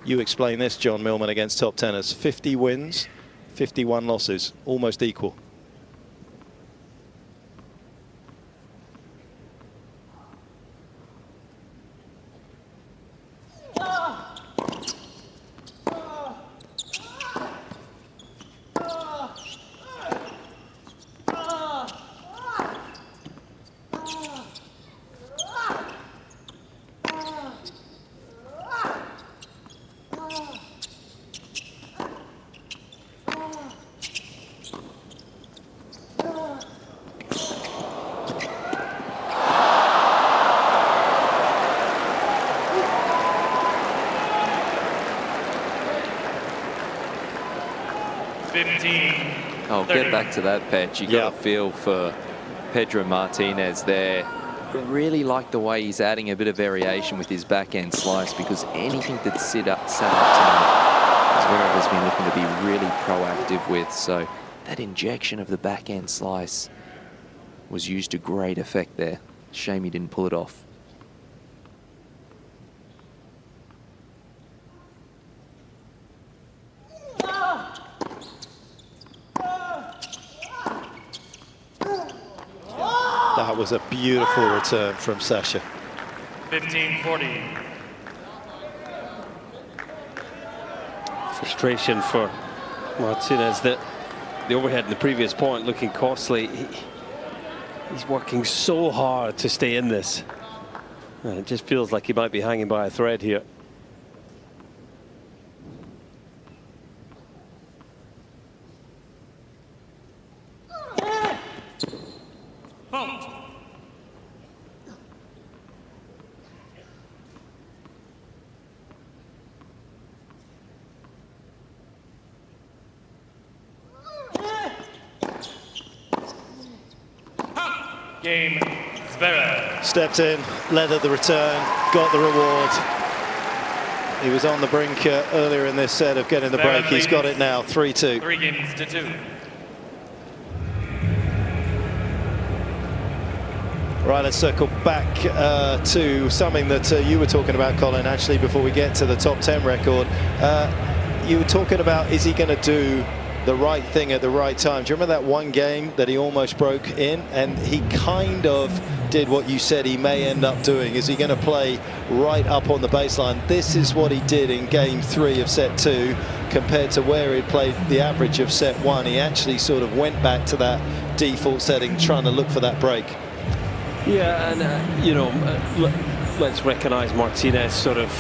you explain this, John Millman, against top tenors. 50 wins, 51 losses, almost equal. I'll get back to that, Pat. You got a feel for Pedro Martinez there. I really like the way he's adding a bit of variation with his backhand slice, because anything that's set up tonight, Zverev has been looking to be really proactive with. So that injection of the backhand slice was used to great effect there. Shame he didn't pull it off. That was a beautiful return from Sasha. 15-40. Frustration for Martinez that the overhead in the previous point looking costly. He's working so hard to stay in this. It just feels like he might be hanging by a thread here. Game, Zverev. Stepped in, led at the return, got the reward. He was on the brink earlier in this set of getting the break. He's got it now, 3-2. 3-2. Right, let's circle back to something that you were talking about, Colin, actually, before we get to the top 10 record. You were talking about, is he going to do the right thing at the right time? Do you remember that one game that he almost broke in? And he kind of did what you said he may end up doing. Is he going to play right up on the baseline? This is what he did in game 3 of set 2 compared to where he played the average of set 1. He actually sort of went back to that default setting, trying to look for that break. Yeah, and you know, let's recognize Martinez sort of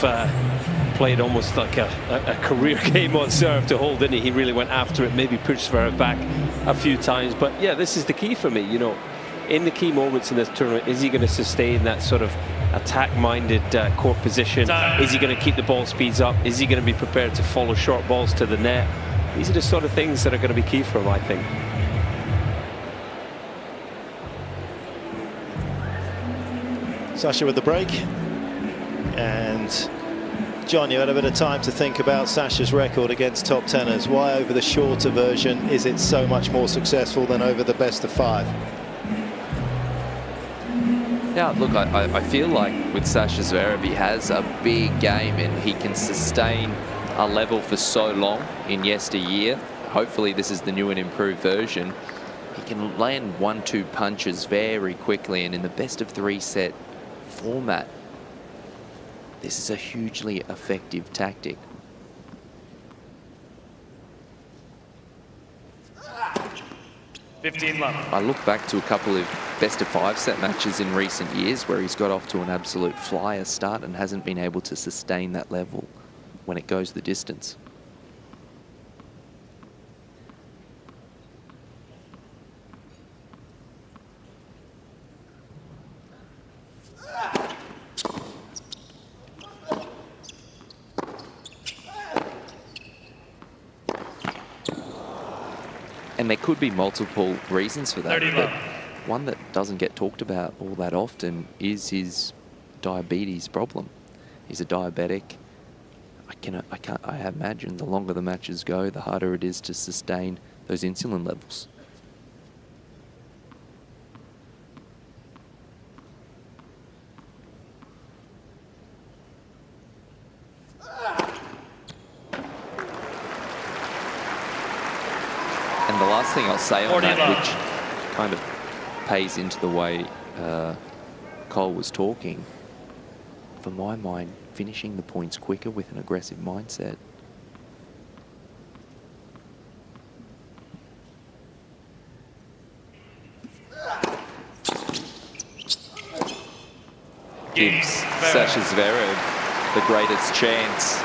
played almost like a career game on serve to hold, didn't he? He really went after it, maybe pushed Zverev back a few times. But yeah, this is the key for me, you know, in the key moments in this tournament. Is he going to sustain that sort of attack-minded court position? Is he going to keep the ball speeds up? Is he going to be prepared to follow short balls to the net? These are the sort of things that are going to be key for him, I think. Sasha with the break. And John, you had a bit of time to think about Sasha's record against top tenors. Why over the shorter version is it so much more successful than over the best of 5? Yeah, look, I feel like with Sasha Zverev, he has a big game and he can sustain a level for so long in yesteryear. Hopefully this is the new and improved version. He can land 1-2 punches very quickly, and in the best of 3 set format, this is a hugely effective tactic. I look back to a couple of best of 5 set matches in recent years where he's got off to an absolute flyer start and hasn't been able to sustain that level when it goes the distance. And there could be multiple reasons for that, but one that doesn't get talked about all that often is his diabetes problem. He's a diabetic. I imagine the longer the matches go, the harder it is to sustain those insulin levels. And the last thing I'll say on that, which kind of pays into the way Cole was talking, for my mind, finishing the points quicker with an aggressive mindset. Gives Sasha Zverev the greatest chance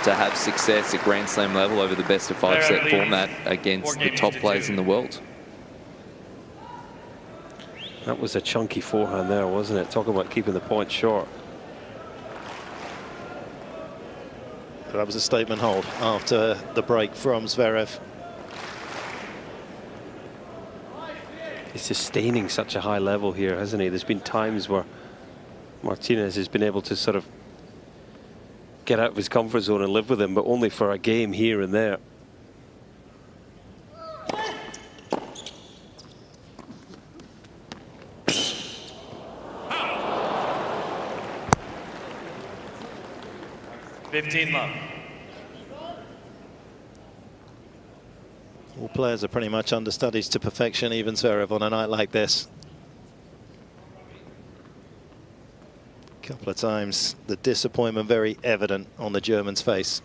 to have success at Grand Slam level over the best of 5 set format against the top players in the world. That was a chunky forehand there, wasn't it? Talk about keeping the point short. That was a statement hold after the break from Zverev. He's sustaining such a high level here, hasn't he? There's been times where Martinez has been able to sort of get out of his comfort zone and live with him, but only for a game here and there. All players are pretty much understudies to perfection, even Zverev on a night like this. Couple of times the disappointment very evident on the German's face.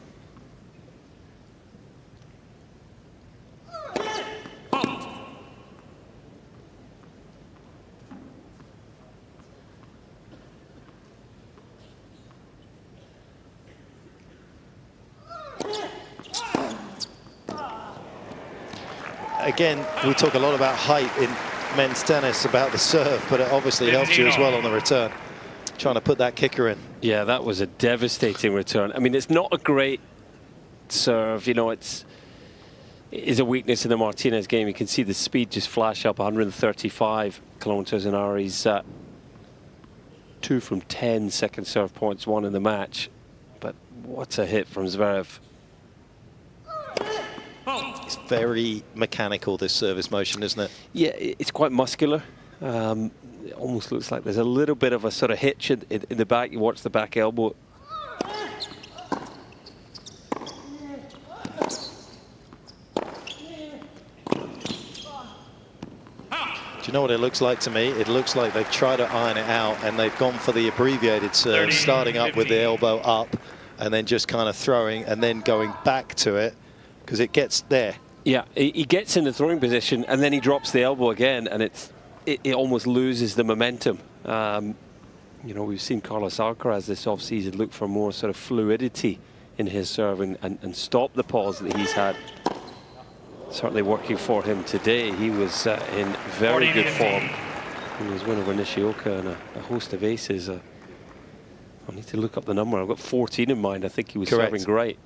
again, we talk a lot about height in men's tennis, about the serve, but it obviously helps you as well on the return. Trying to put that kicker in. Yeah, that was a devastating return. I mean, it's not a great serve. You know, it is a weakness in the Martinez game. You can see the speed just flash up, 135 kilometers an hour. He's 2 from 10 second serve points, 1 in the match. But what a hit from Zverev. It's very mechanical, this service motion, isn't it? Yeah, it's quite muscular. It almost looks like there's a little bit of a sort of hitch in the back. You watch the back elbow. Do you know what it looks like to me? It looks like they've tried to iron it out and they've gone for the abbreviated serve, starting up with the elbow up and then just kind of throwing and then going back to it because it gets there. Yeah, he gets in the throwing position and then he drops the elbow again, and it almost loses the momentum. You know, we've seen Carlos Alcaraz this off-season look for more sort of fluidity in his serve and stop the pause that he's had. Certainly working for him today. He was in very good form in his win over Nishioka and a host of aces. I need to look up the number. I've got 14 in mind. I think he was serving great.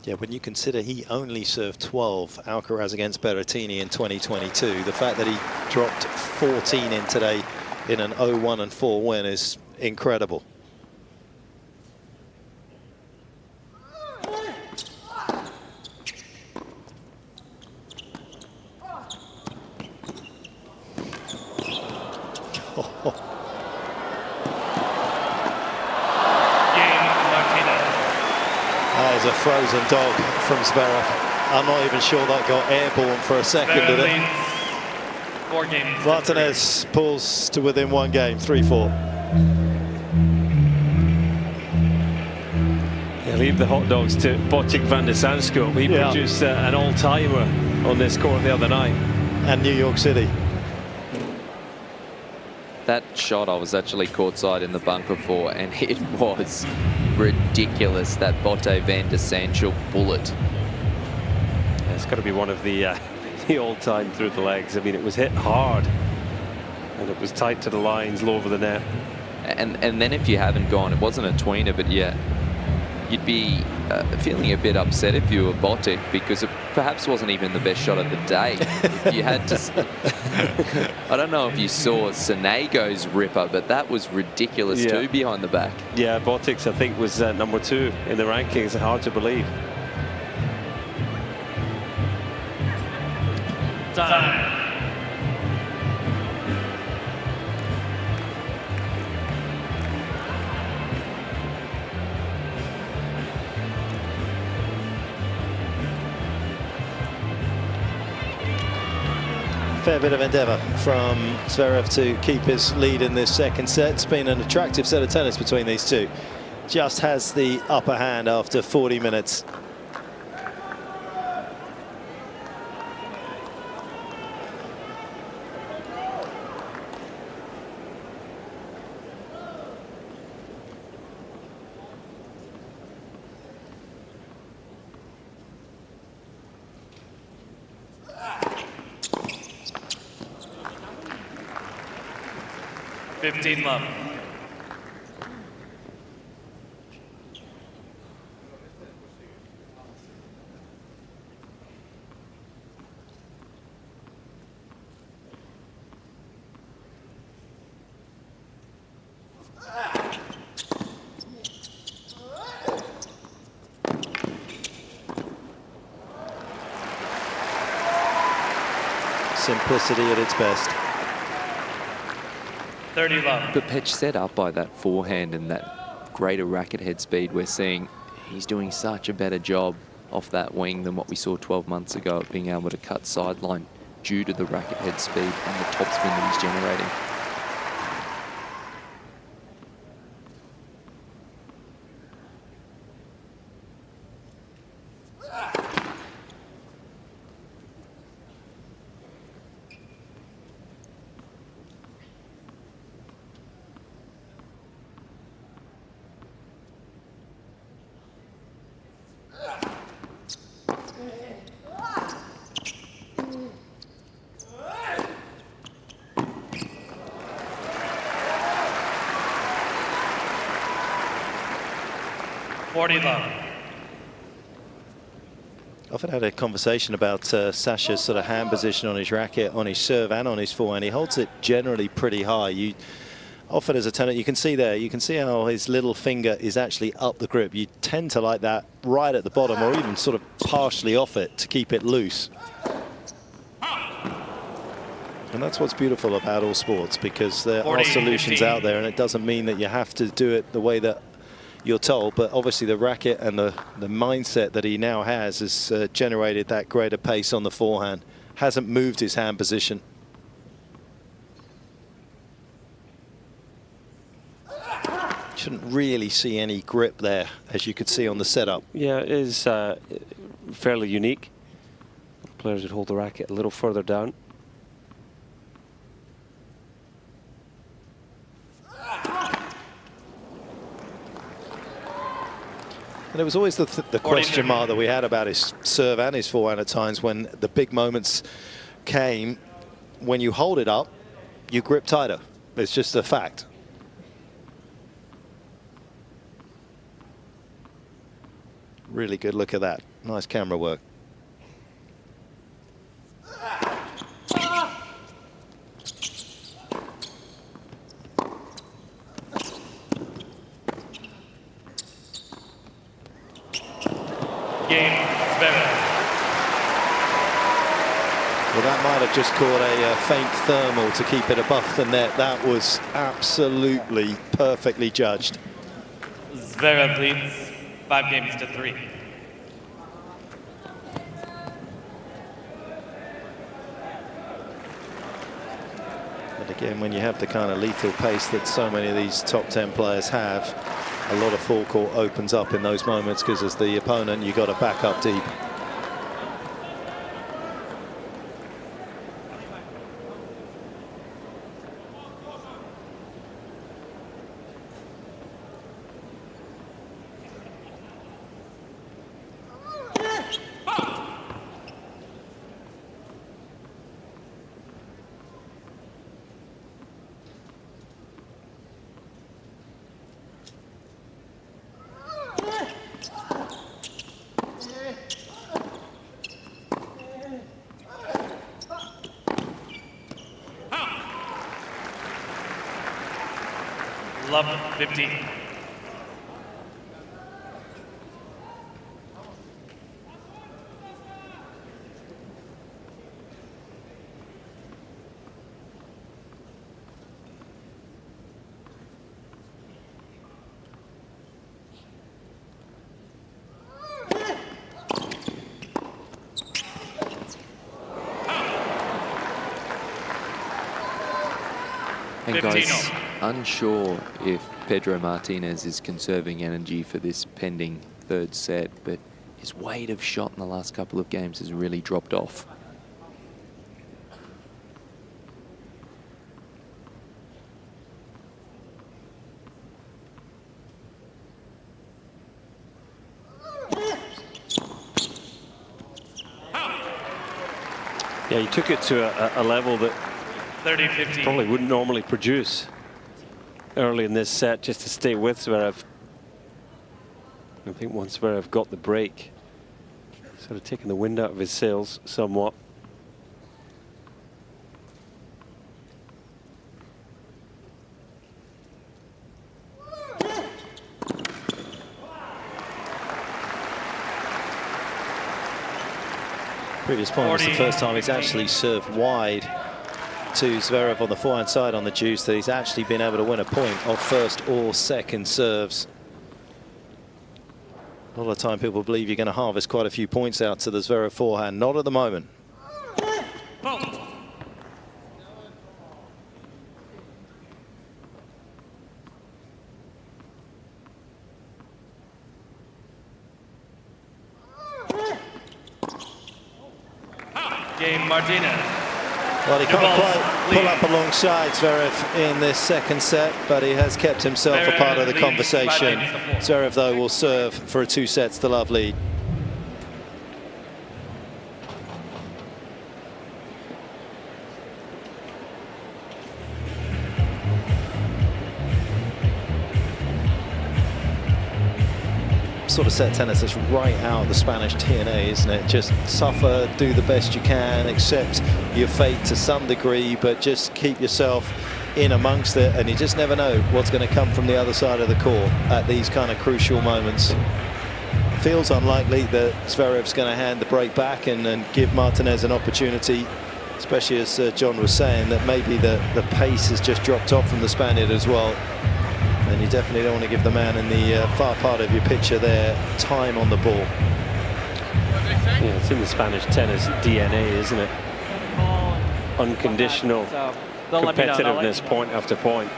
Yeah, when you consider he only served 12, Alcaraz against Berrettini in 2022, the fact that he dropped 14 in today in an 0-1 and 4 win is incredible. That is a frozen dog from Zverev. I'm not even sure that got airborne for a second, did it? 4 games. Martinez pulls to within 1 game, 3-4. Yeah, leave the hot dogs to Botic van der Zandskop. He produced an all-timer on this court the other night. And New York City. That shot I was actually courtside in the bunker for, and it was ridiculous, that Botte van der Zandskop bullet. Yeah, it's got to be one of the all-time through the legs. I mean, it was hit hard, and it was tight to the lines, low over the net. And then if you haven't gone, it wasn't a tweener, but yeah, you'd be feeling a bit upset if you were Botic, because it perhaps wasn't even the best shot of the day. If you had to, I don't know if you saw Sonego's ripper, but that was ridiculous too, behind the back. Yeah, Botic's I think was number 2 in the rankings. Hard to believe. Time. Fair bit of endeavour from Zverev to keep his lead in this second set. It's been an attractive set of tennis between these two. Just has the upper hand after 40 minutes. Love. Simplicity at its best. 30 love. But Petch set up by that forehand and that greater racket head speed, we're seeing he's doing such a better job off that wing than what we saw 12 months ago at being able to cut sideline due to the racket head speed and the topspin that he's generating. 40 love. I've had a conversation about Sasha's sort of hand position on his racket, on his serve and on his forehand. He holds it generally pretty high. You often as a tennis, you can see there, you can see how his little finger is actually up the grip. You tend to like that right at the bottom or even sort of partially off it to keep it loose. And that's what's beautiful about all sports, because there are solutions out there, and it doesn't mean that you have to do it the way that you're told, but obviously the racket and the mindset that he now has generated that greater pace on the forehand. Hasn't moved his hand position. Shouldn't really see any grip there, as you could see on the setup. Yeah, it is fairly unique. Players would hold the racket a little further down. And it was always the question mark that we had about his serve and his forehand at times when the big moments came. When you hold it up, you grip tighter. It's just a fact. Really good look at that. Nice camera work. Game, Zverev. Well, that might have just caught a faint thermal to keep it above the net. That was absolutely perfectly judged. Zverev leads 5-3. And again, when you have the kind of lethal pace that so many of these top 10 players have, a lot of full court opens up in those moments, because as the opponent, you've got to back up deep. Love 15. And guys, unsure if Pedro Martinez is conserving energy for this pending third set, but his weight of shot in the last couple of games has really dropped off. Yeah, he took it to a level that 30-15. probably wouldn't normally produce early in this set, just to stay with Zverev. I think once Zverev got the break, sort of taken the wind out of his sails somewhat. Previous point was the first time he's actually served wide to Zverev on the forehand side on the juice, that he's actually been able to win a point off first or second serves. A lot of the time people believe you're going to harvest quite a few points out to the Zverev forehand. Not at the moment. Game, Martinez. Well, he can't quite pull up alongside Zverev in this second set, but he has kept himself a part of the conversation. Zverev, though, will serve for a 2-sets-to-love lead. sort of set tennis that's right out of the Spanish DNA, isn't it? Just suffer, do the best you can, accept your fate to some degree, but just keep yourself in amongst it, and you just never know what's going to come from the other side of the court at these kind of crucial moments. Feels unlikely that Zverev's going to hand the break back and give Martinez an opportunity, especially as John was saying, that maybe the pace has just dropped off from the Spaniard as well. And you definitely don't want to give the man in the far part of your picture there time on the ball. Yeah, it's in the Spanish tennis DNA, isn't it? Unconditional competitiveness, point after point.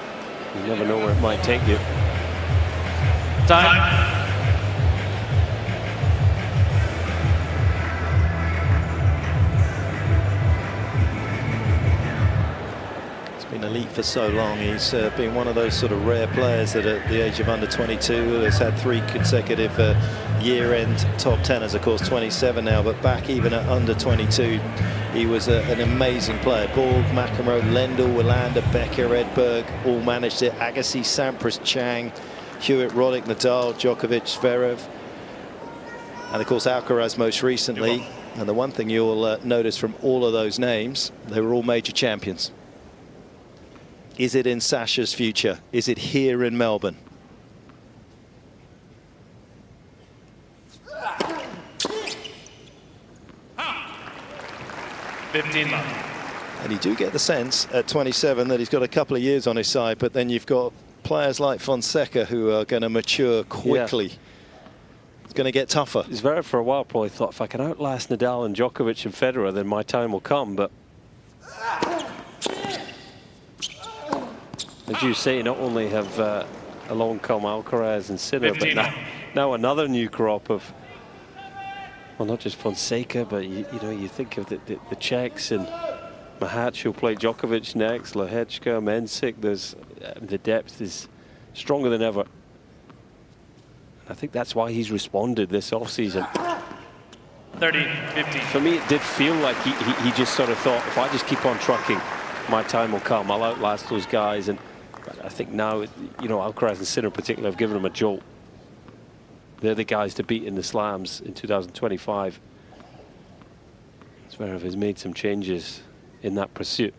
You never know where it might take you. Time. Been elite for so long. He's been one of those sort of rare players that at the age of under 22 has had 3 consecutive year-end top 10ers. Of course 27 now, but back even at under 22 he was an amazing player. Borg, McEnroe, Lendl, Wilander, Becker, Edberg all managed it. Agassi, Sampras, Chang, Hewitt, Roddick, Nadal, Djokovic, Zverev, and of course Alcaraz most recently. And the one thing you'll notice from all of those names, they were all major champions. Is it in Sasha's future? Is it here in Melbourne? And you do get the sense at 27 that he's got a couple of years on his side, but then you've got players like Fonseca who are going to mature quickly. Yeah. It's going to get tougher. Zverev for a while probably thought, if I can outlast Nadal and Djokovic and Federer, then my time will come. But as you say, not only have along come Alcaraz and Sinner, but now another new crop of, well, not just Fonseca, but you know, you think of the Czechs and Mahat, who'll play Djokovic next, Lehečka, Mensik. There's the depth is stronger than ever. I think that's why he's responded this offseason. 30-15. For me, it did feel like he just sort of thought, if I just keep on trucking, my time will come. I'll outlast those guys. And I think now, you know, Alcaraz and Sinner in particular have given him a jolt. They're the guys to beat in the slams in 2025. Zverev has made some changes in that pursuit.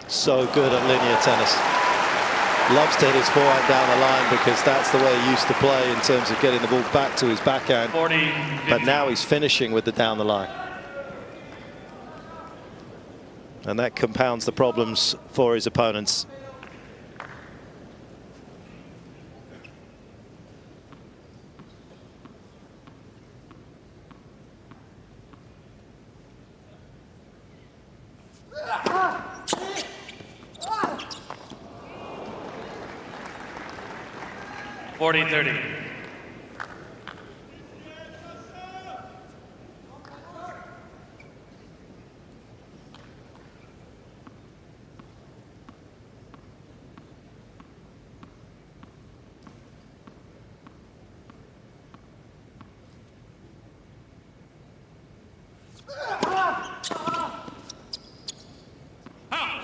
So good at linear tennis. Loves to hit his forehand down the line because that's the way he used to play in terms of getting the ball back to his backhand. But now he's finishing with the down the line. And that compounds the problems for his opponents. $40-30.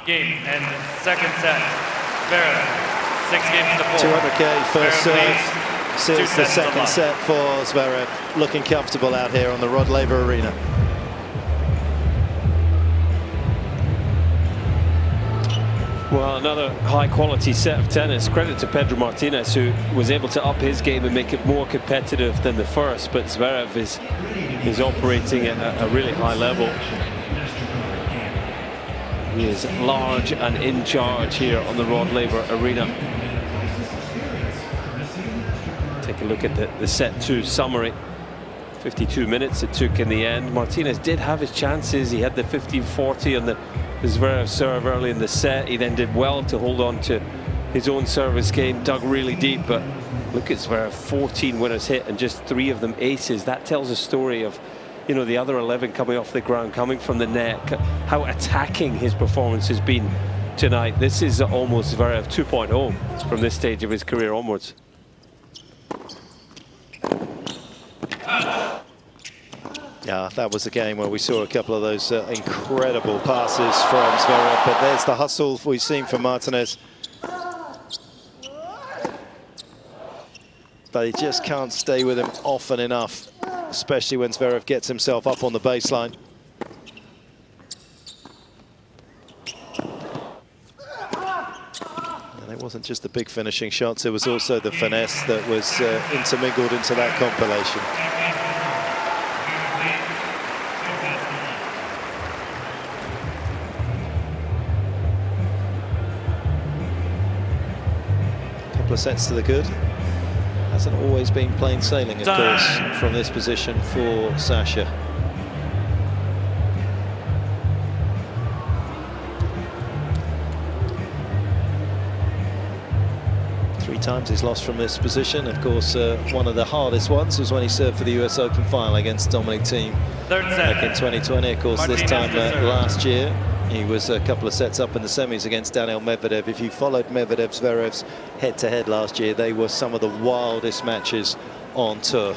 Game and second set. Zverev. 6 games to 4. 200K first serve since the second set for Zverev. Looking comfortable out here on the Rod Laver Arena. Well, another high-quality set of tennis. Credit to Pedro Martinez, who was able to up his game and make it more competitive than the first. But Zverev is operating at a really high level. He is large and in charge here on the Rod Laver Arena. Take a look at the set 2 summary. 52 minutes it took in the end. Martinez did have his chances. He had the 15-40 on the Zverev serve early in the set. He then did well to hold on to his own service game, dug really deep, but Look at Zverev, 14 winners hit and just 3 of them aces. That tells a story of, you know, the other 11 coming off the ground, coming from the net, how attacking his performance has been tonight. This is almost Zverev 2.0 from this stage of his career onwards. Yeah, that was a game where we saw a couple of those incredible passes from Zverev, but there's the hustle we've seen from Martinez. But he just can't stay with him often enough, especially when Zverev gets himself up on the baseline. And it wasn't just the big finishing shots, it was also the finesse that was intermingled into that compilation. Couple of sets to the good. Hasn't always been plain sailing, of course, from this position for Sasha. Three times he's lost from this position. Of course, one of the hardest ones was when he served for the US Open final against Dominic Thiem back in 2020. Of course, this time last year, he was a couple of sets up in the semis against Daniil Medvedev. If you followed Medvedev, Zverev's head-to-head last year, they were some of the wildest matches on tour.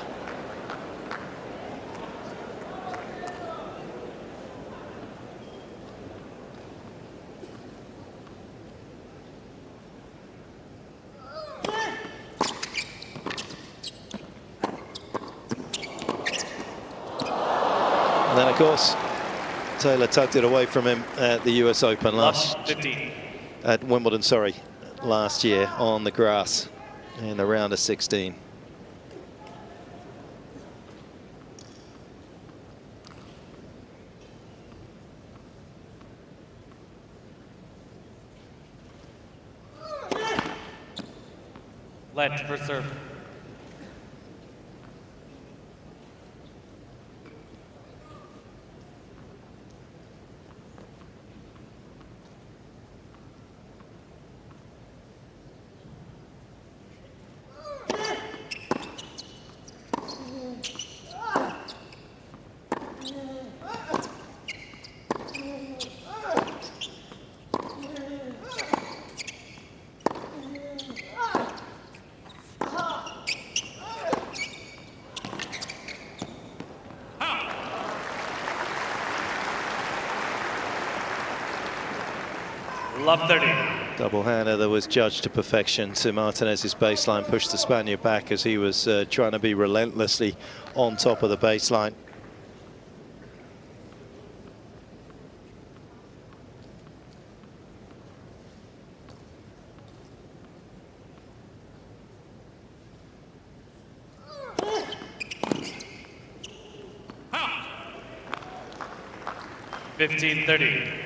And then, of course, Taylor tugged it away from him at the US Open at Wimbledon, sorry, last year on the grass in the round of 16. Let for serve. Love 30. Double-hander that was judged to perfection to Martinez's baseline, pushed the Spaniard back as he was trying to be relentlessly on top of the baseline. Huh. 15-30.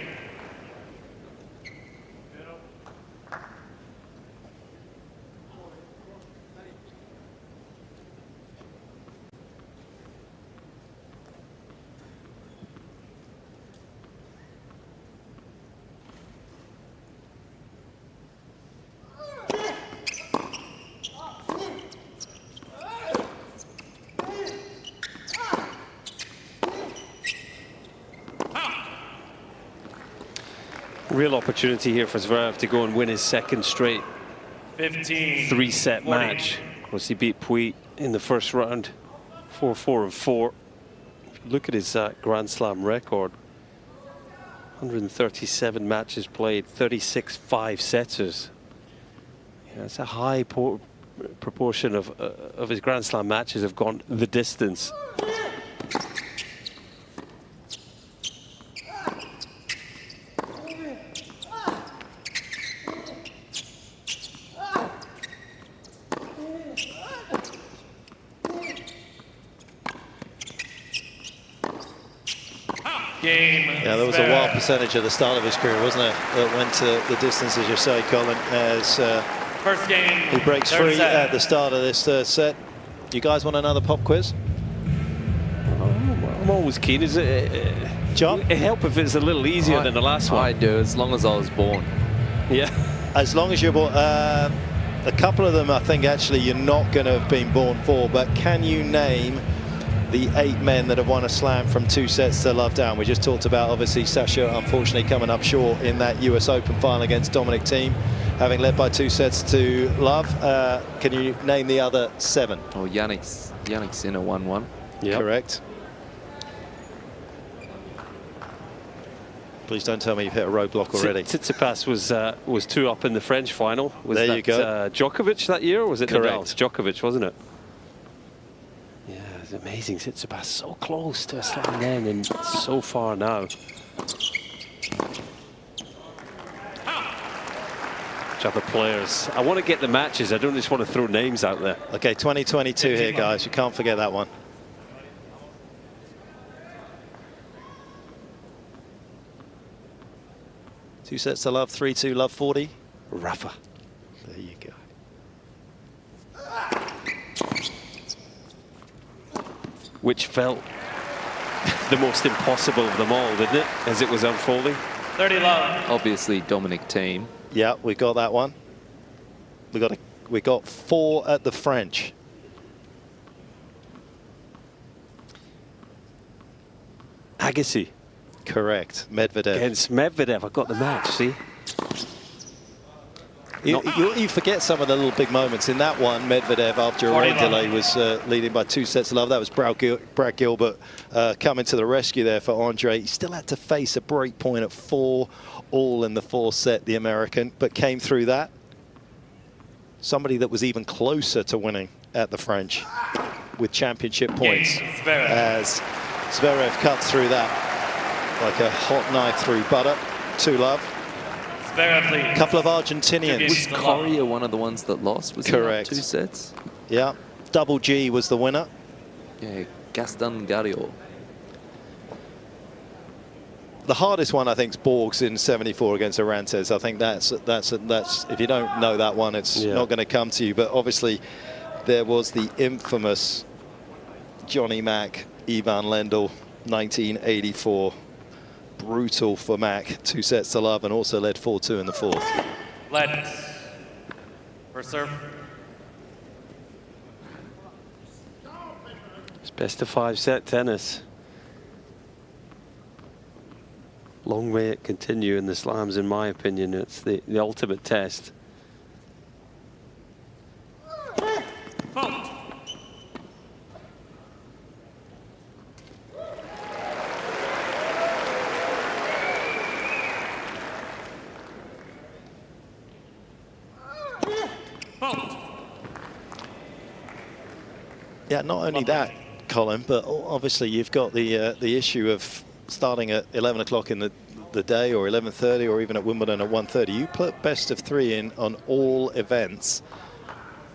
Real opportunity here for Zverev to go and win his second straight 3-set match. Of course, he beat Puig in the first round, 4-4-4. If you look at his Grand Slam record, 137 matches played, 36 5-setters. Yeah, it's a high proportion of his Grand Slam matches have gone the distance. Yeah, there was a wild percentage at the start of his career, wasn't it? That went to the distance, as you say, Colin, as first game, he breaks free at the start of this third set. You guys want another pop quiz? I'm always keen. Is it, John? It'd help if it's a little easier than the last one. I do, as long as I was born. Yeah. As long as you're born. A couple of them, I think, actually, you're not going to have been born for. But can you name the 8 men that have won a slam from 2 sets to love down? We just talked about, obviously, Sasha, unfortunately, coming up short in that US Open final against Dominic Thiem, having led by 2 sets to love. Can you name the other 7? Oh, Jannik Sinner 1-1. Yep. Correct. Please don't tell me you've hit a roadblock already. Tsitsipas was 2 up in the French final. Was there that, you go. Djokovic that year, or was it Correct. Nadal? Djokovic, wasn't it? Yeah, it's amazing. Tsitsipas so close to a slam then, and so far now. Which other players? I want to get the matches. I don't just want to throw names out there. Okay, 2022 here, guys. You can't forget that one. Two sets to love, 3-2, love 40. Rafa. There you go. Which felt the most impossible of them all, didn't it, as it was unfolding? 30 love. Obviously, Dominic Thiem. Yeah, we got that one. We got 4 at the French. Agassi. Correct. Medvedev. Against Medvedev. I got the match, see? You forget some of the little big moments. In that one, Medvedev, after a rain delay, was leading by 2 sets to love. That was Brad Gilbert coming to the rescue there for Andre. He still had to face a break point at 4 all in the 4th set, the American, but came through that. Somebody that was even closer to winning at the French with championship points as Zverev cut through that like a hot knife through butter. 2 love. A couple of Argentinians. Was Coria one of the ones that lost? Was correct. He 2 sets? Yeah. Double G was the winner. Yeah, Gaston Garriot. The hardest one, I think, is Borgs in 74 against Orantes. I think that's if you don't know that one, it's not going to come to you. But obviously, there was the infamous Johnny Mack, Ivan Lendl, 1984. Brutal for Mack, 2 sets to love, and also led 4-2 in the 4th. Led. First serve. It's best of 5 set tennis. Long may it continue in the slams, in my opinion. It's the ultimate test. Yeah, not only that, Colin, but obviously you've got the issue of starting at 11 o'clock in the day, or 11:30, or even at Wimbledon at 1:30. You put best of 3 in on all events,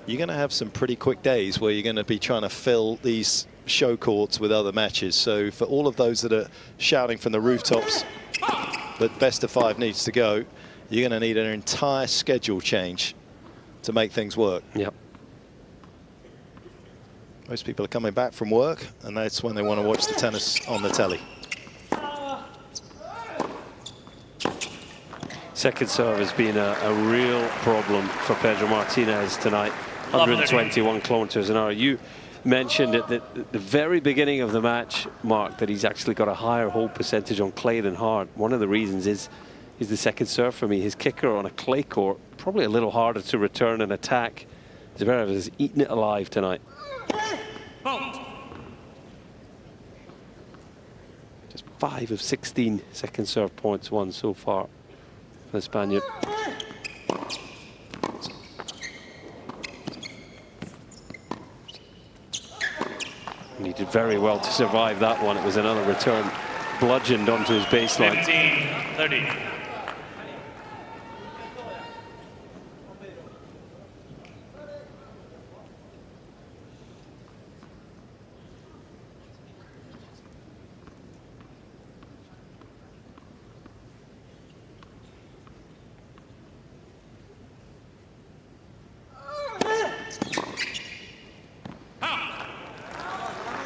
you're going to have some pretty quick days where you're going to be trying to fill these show courts with other matches. So for all of those that are shouting from the rooftops that best of 5 needs to go, you're going to need an entire schedule change to make things work. Yep. Most people are coming back from work, and that's when they want to watch the tennis on the telly. Second serve has been a real problem for Pedro Martinez tonight. 121 kilometers an hour. You mentioned at the very beginning of the match, Mark, that he's actually got a higher hold percentage on clay than hard. One of the reasons is the second serve for me. His kicker on a clay court, probably a little harder to return and attack. Zverev has eaten it alive tonight. Just 5 of 16 second serve points won so far for the Spaniard. And he did very well to survive that one. It was another return bludgeoned onto his baseline. 15-30.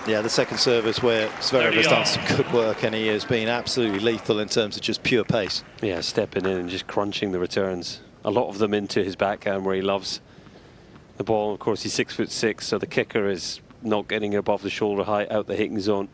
Yeah, the second service where Zverev has done some good work, and he has been absolutely lethal in terms of just pure pace. Yeah, stepping in and just crunching the returns. A lot of them into his backhand, where he loves The ball, of course, he's 6'6", so the kicker is not getting above the shoulder height out the hitting zone.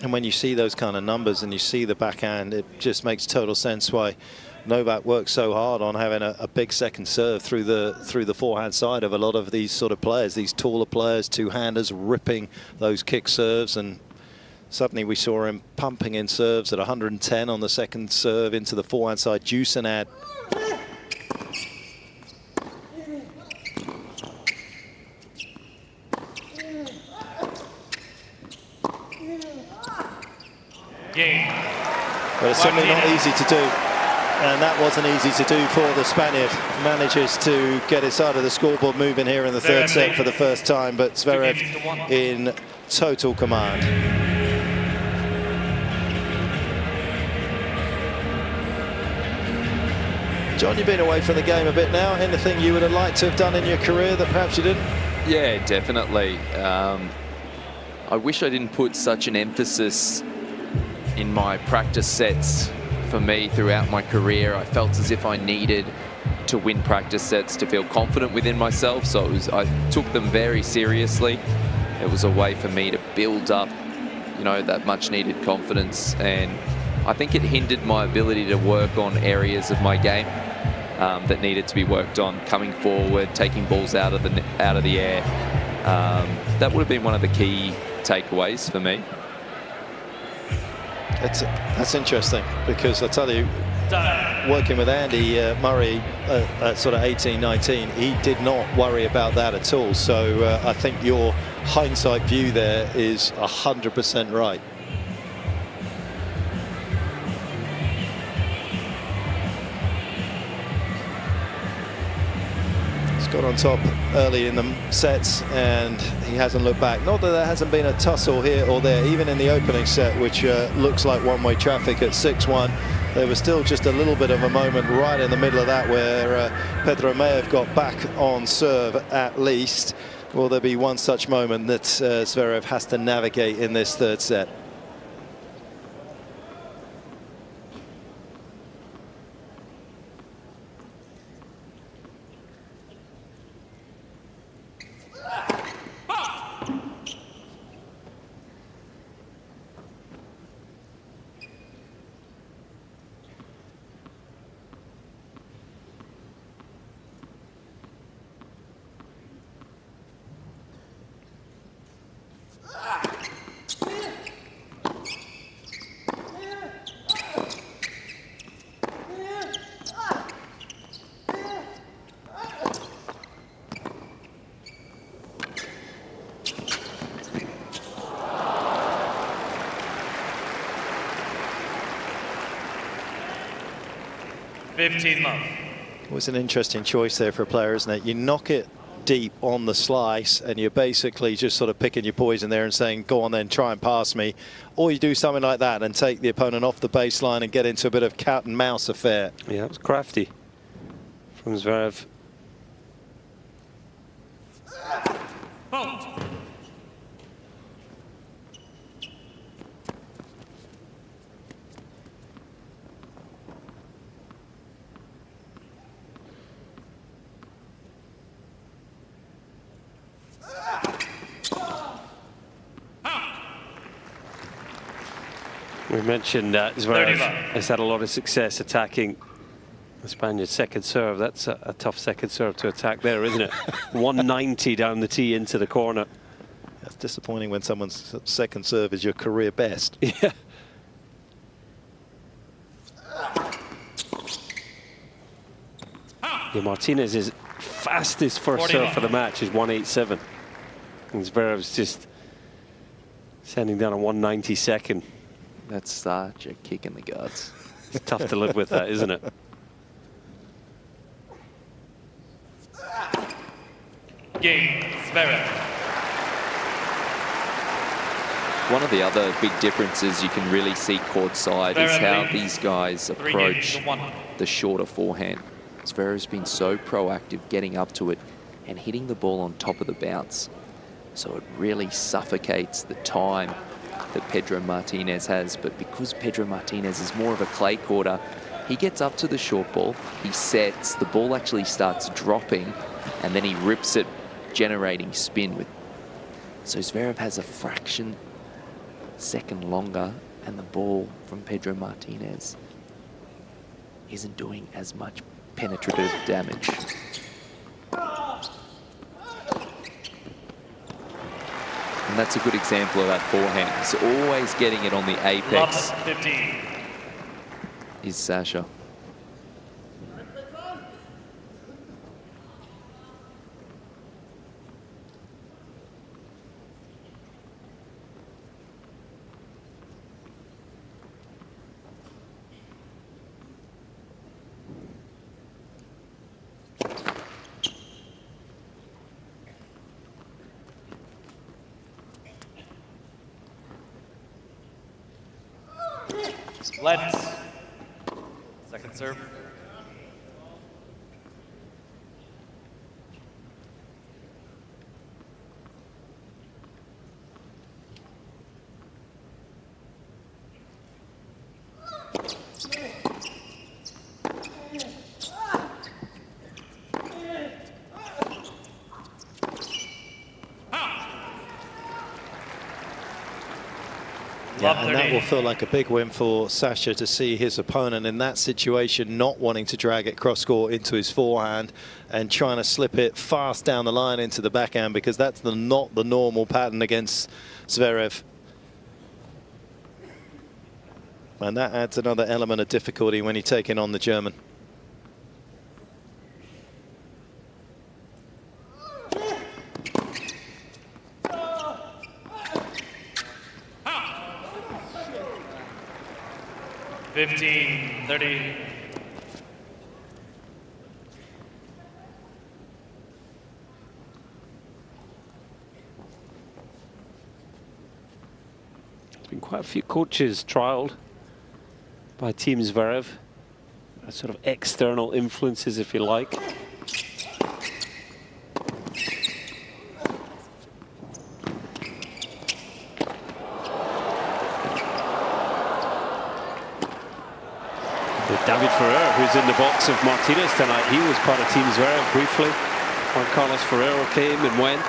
And when you see those kind of numbers and you see the backhand, it just makes total sense why Novak works so hard on having a big second serve through the forehand side of a lot of these sort of players, these taller players, two-handers ripping those kick serves. And suddenly we saw him pumping in serves at 110 on the second serve into the forehand side. Juicing out. But it's certainly not easy to do, and that wasn't easy to do for the Spaniard. Manages to get his side of the scoreboard moving here in the third set for the first time, but Zverev in total command. John, you've been away from the game a bit now. Anything you would have liked to have done in your career that perhaps you didn't? Yeah, definitely. I wish I didn't put such an emphasis in my practice sets. For me, throughout my career, I felt as if I needed to win practice sets to feel confident within myself. So I took them very seriously. It was a way for me to build up, you know, that much needed confidence. And I think it hindered my ability to work on areas of my game that needed to be worked on, coming forward, taking balls out of the air. That would have been one of the key takeaways for me. That's interesting, because I tell you, working with Andy Murray at sort of 18, 19, he did not worry about that at all. So I think your hindsight view there is 100% right. Got on top early in the sets and he hasn't looked back. Not that there hasn't been a tussle here or there, even in the opening set, which looks like one-way traffic at 6-1. There was still just a little bit of a moment right in the middle of that where Pedro may have got back on serve at least. Will there be one such moment that Zverev has to navigate in this third set? It was an interesting choice there for a player, isn't it? You knock it deep on the slice and you're basically just sort of picking your poison there and saying, go on then, try and pass me. Or you do something like that and take the opponent off the baseline and get into a bit of cat and mouse affair. Yeah, it was crafty from Zverev. We mentioned that Zverev has had a lot of success attacking the Spaniard's second serve. That's a tough second serve to attack there, isn't it? 190 down the tee into the corner. That's disappointing when someone's second serve is your career best. Yeah. Yeah, Martinez is fastest first serve for the match is 187. And Zverev's just sending down a 192nd. That's such a kick in the guts. It's tough to live with that, isn't it? Game, Zverev. One of the other big differences you can really see courtside is how these guys approach the shorter forehand. Zverev's been so proactive getting up to it and hitting the ball on top of the bounce. So it really suffocates the time that Pedro Martinez has. But because Pedro Martinez is more of a clay courter, he gets up to the short ball, he sets, the ball actually starts dropping, and then he rips it, generating spin with. So Zverev has a fraction second longer, and the ball from Pedro Martinez isn't doing as much penetrative damage. And that's a good example of that forehand. He's always getting it on the apex. 15. Is Sasha. Let's. Second serve. Yeah, and that will feel like a big win for Sasha to see his opponent in that situation, not wanting to drag it cross court into his forehand and trying to slip it fast down the line into the backhand, because that's not the normal pattern against Zverev. And that adds another element of difficulty when you're taking on the German. $15, 30. There's been quite a few coaches trialled by Team Zverev, sort of external influences, if you like. David Ferrer, who's in the box of Martinez tonight, he was part of Team Zverev briefly when Carlos Ferrero came and went.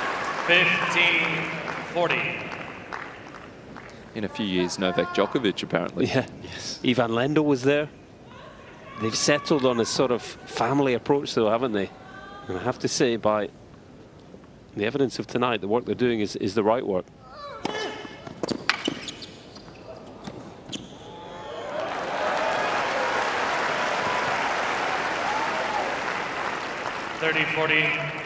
15-40. In a few years, Novak Djokovic, apparently. Yeah. Yes. Ivan Lendl was there. They've settled on a sort of family approach, though, haven't they? And I have to say, by the evidence of tonight, the work they're doing is the right work. 30-40.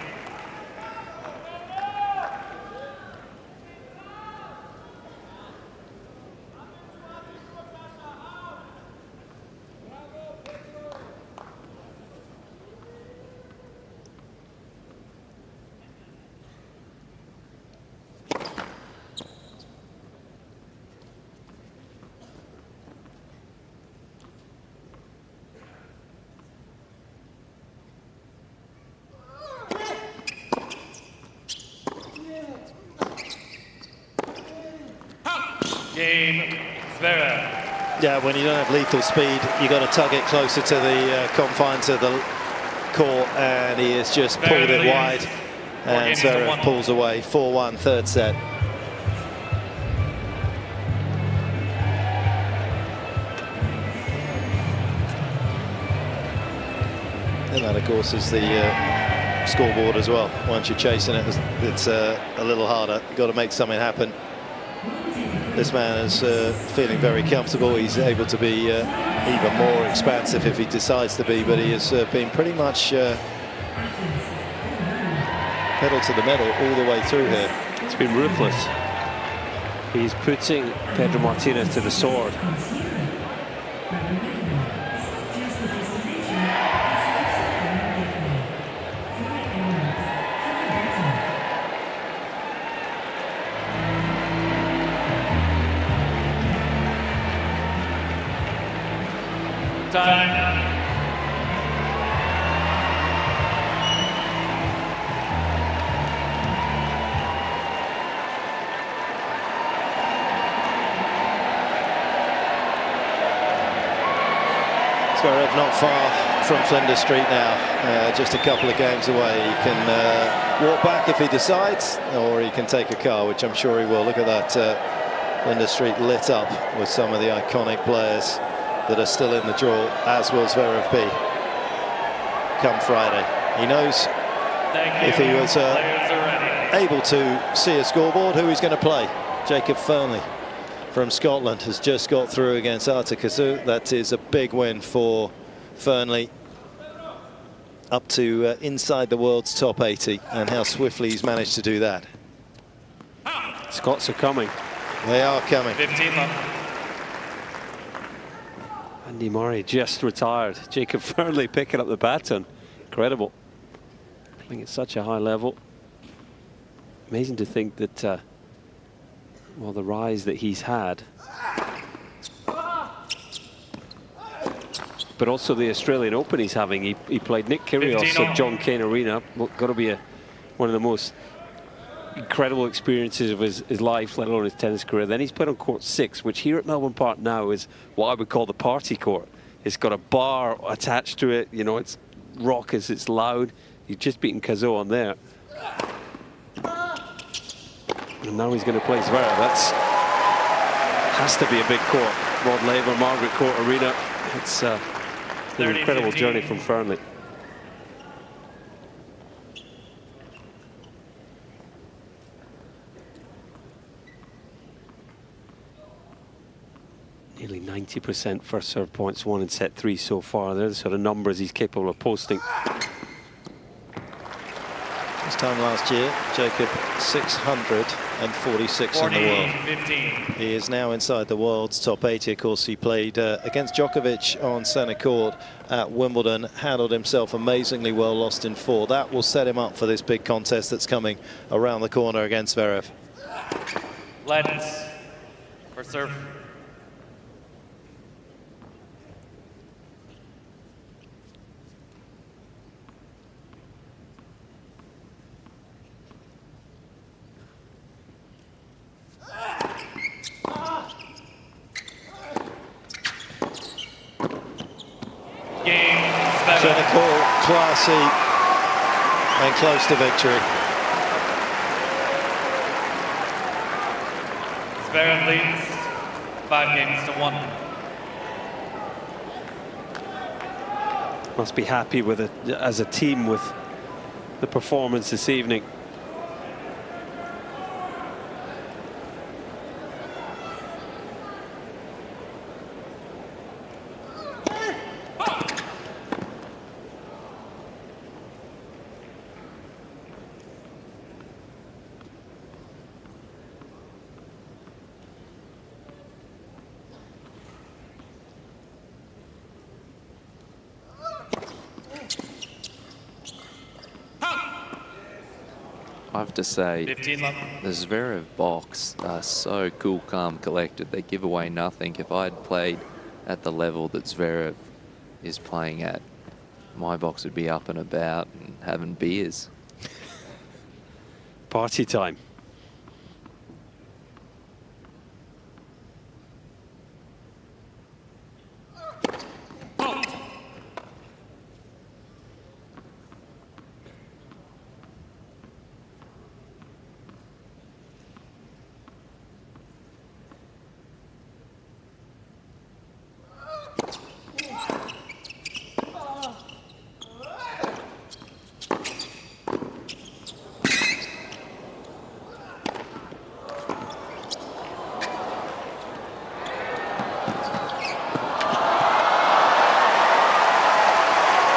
Game, Zverev. Yeah, when you don't have lethal speed, you got to tug it closer to the confines of the court, and he has just pulled it wide, and Zverev pulls away. 4-1, third set. And that, of course, is the scoreboard as well. Once you're chasing it, it's a little harder. You've got to make something happen. This man is feeling very comfortable. He's able to be even more expansive if he decides to be, but he has been pretty much pedal to the metal all the way through here. It's been ruthless. He's putting Pedro Martinez to the sword. Time. Zverev not far from Flinders Street now, just a couple of games away. He can walk back if he decides, or he can take a car, which I'm sure he will. Look at that, Flinders Street lit up with some of the iconic players that are still in the draw, as will Zverev be come Friday. He knows if he was able to see a scoreboard who he's going to play. Jacob Fernley from Scotland has just got through against Artur Kazu. That is a big win for Fernley, up to inside the world's top 80, and how swiftly he's managed to do that. Scots are coming. They are coming. 15 left. Andy Murray just retired. Jacob Fernley picking up the baton. Incredible. Playing at such a high level. Amazing to think that, well, the rise that he's had. But also the Australian Open he's having. He played Nick Kyrgios at John Cain Arena. Got to be one of the most incredible experiences of his life, let alone his tennis career. Then he's played on court 6, which here at Melbourne Park now is what I would call the party court. It's got a bar attached to it. You know, it's raucous, it's loud. He's just beaten Kazo on there. And now he's going to play Zverev. That's has to be a big court. Rod Laver, Margaret Court Arena. It's an incredible journey from Fernley. Nearly 90% first serve points won in set 3 so far. They're the sort of numbers he's capable of posting. This time last year, Jacob 646 in the world. 15. He is now inside the world's top 80. Of course, he played against Djokovic on centre court at Wimbledon, handled himself amazingly well, lost in 4. That will set him up for this big contest that's coming around the corner against Zverev. Lens for serve. Clinical, classy, and close to victory. Zverev leads 5 games to 1. Must be happy with it as a team with the performance this evening. I have to say, 15 left. the Zverev box are so cool, calm, collected. They give away nothing. If I had played at the level that Zverev is playing at, my box would be up and about and having beers. Party time.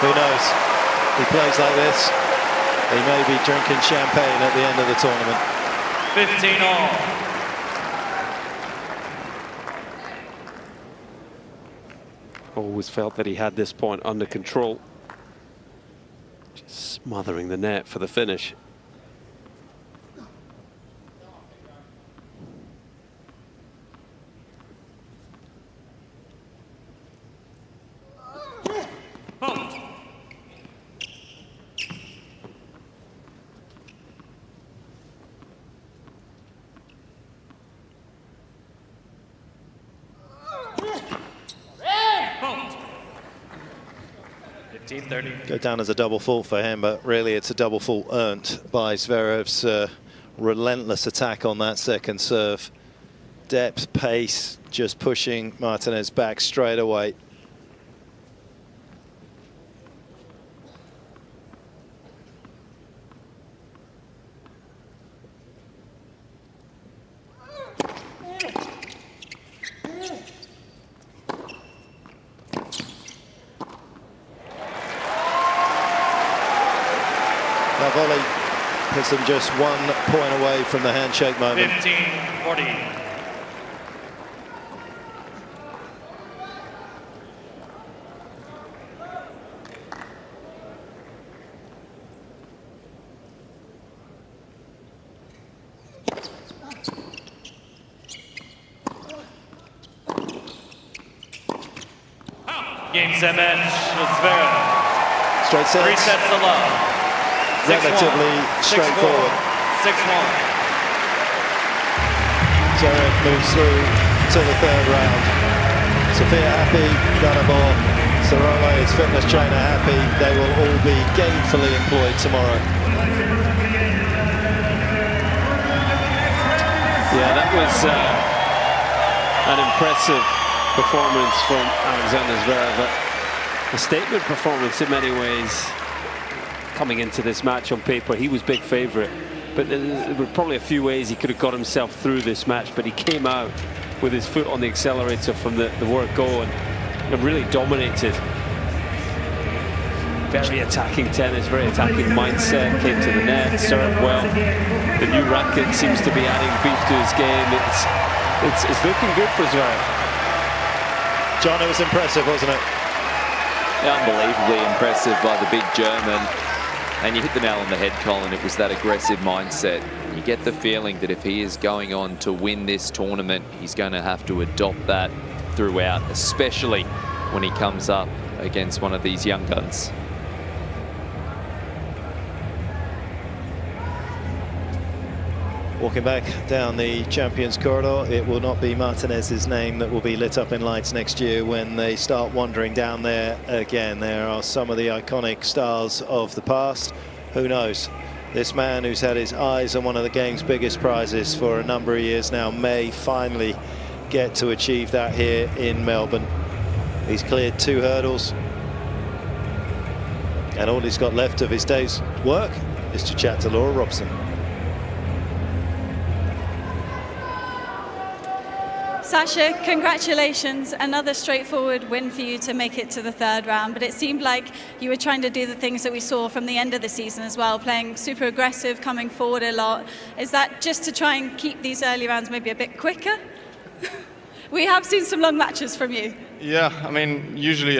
Who knows? He plays like this, He may be drinking champagne at the end of the tournament. 15-all. Always felt that he had this point under control. Just smothering the net for the finish. Go down as a double fault for him, but really it's a double fault earned by Zverev's relentless attack on that second serve. Depth, pace, just pushing Martinez back straight away. That volley puts them just 1 point away from the handshake moment. 15-40. Game, set, match with Zverev. Straight sets. 3 sets to love. Relatively straightforward. 6-1. Zverev moves through to the 3rd round. Sofia happy, Danabor, Sarolo, his fitness trainer happy. They will all be gainfully employed tomorrow. Yeah, that was an impressive performance from Alexander Zverev. A statement performance in many ways. Coming into this match on paper, he was big favourite, but there were probably a few ways he could have got himself through this match, but he came out with his foot on the accelerator from the word go and really dominated. Very attacking tennis, very attacking mindset, came to the net, served well. The new racket seems to be adding beef to his game. It's looking good for Zverev. John, it was impressive, wasn't it? Unbelievably impressive by the big German. And you hit the nail on the head, Colin. It was that aggressive mindset. You get the feeling that if he is going on to win this tournament, he's going to have to adopt that throughout, especially when he comes up against one of these young guns. Walking back down the Champions Corridor, it will not be Martinez's name that will be lit up in lights next year when they start wandering down there again. There are some of the iconic stars of the past. Who knows? This man who's had his eyes on one of the game's biggest prizes for a number of years now may finally get to achieve that here in Melbourne. He's cleared 2 hurdles. And all he's got left of his day's work is to chat to Laura Robson. Sasha, congratulations. Another straightforward win for you to make it to the 3rd round, but it seemed like you were trying to do the things that we saw from the end of the season as well, playing super aggressive, coming forward a lot. Is that just to try and keep these early rounds maybe a bit quicker? We have seen some long matches from you. Yeah, I mean, usually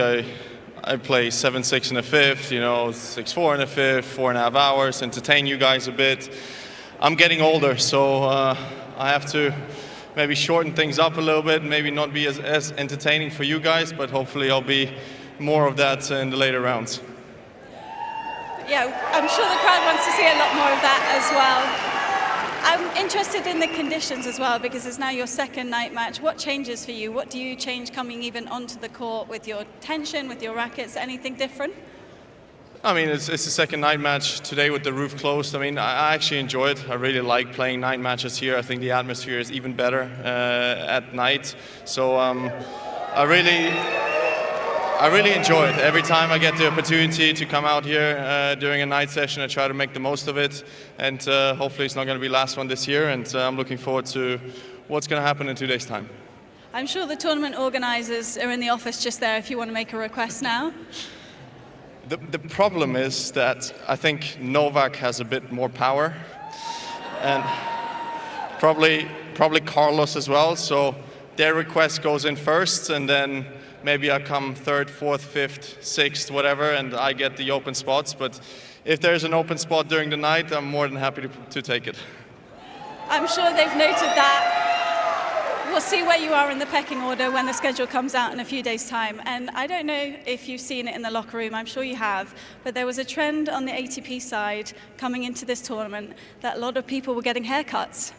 I play 7-6 in the 5th, you know, 6-4 in the 5th, 4.5 hours, entertain you guys a bit. I'm getting older, so I have to maybe shorten things up a little bit, maybe not be as entertaining for you guys, but hopefully I'll be more of that in the later rounds. Yeah, I'm sure the crowd wants to see a lot more of that as well. I'm interested in the conditions as well, because it's now your 2nd night match. What changes for you? What do you change coming even onto the court with your tension, with your rackets? Anything different? I mean, it's the 2nd night match today with the roof closed. I mean, I actually enjoy it. I really like playing night matches here. I think the atmosphere is even better at night. So I really enjoy it. Every time I get the opportunity to come out here during a night session, I try to make the most of it. And hopefully it's not going to be the last one this year. And I'm looking forward to what's going to happen in 2 days' time. I'm sure the tournament organisers are in the office just there if you want to make a request now. The problem is that I think Novak has a bit more power, and probably Carlos as well. So their request goes in first, and then maybe I come third, fourth, fifth, sixth, whatever, and I get the open spots. But if there's an open spot during the night, I'm more than happy to take it. I'm sure they've noted that. We'll see where you are in the pecking order when the schedule comes out in a few days' time. And I don't know if you've seen it in the locker room, I'm sure you have, but there was a trend on the ATP side coming into this tournament that a lot of people were getting haircuts.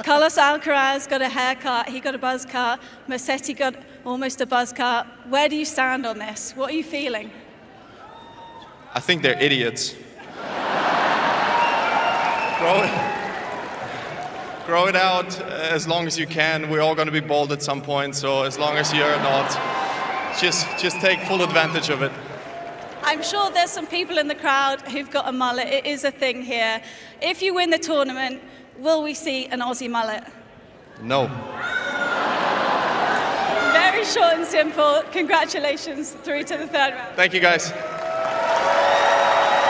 Carlos Alcaraz got a haircut, he got a buzz cut, Musetti got almost a buzz cut. Where do you stand on this? What are you feeling? I think they're idiots. Grow it out as long as you can. We're all going to be bald at some point, so as long as you're not, just take full advantage of it. I'm sure there's some people in the crowd who've got a mullet. It is a thing here. If you win the tournament, will we see an Aussie mullet? No. Very short and simple. Congratulations through to the third round. Thank you, guys.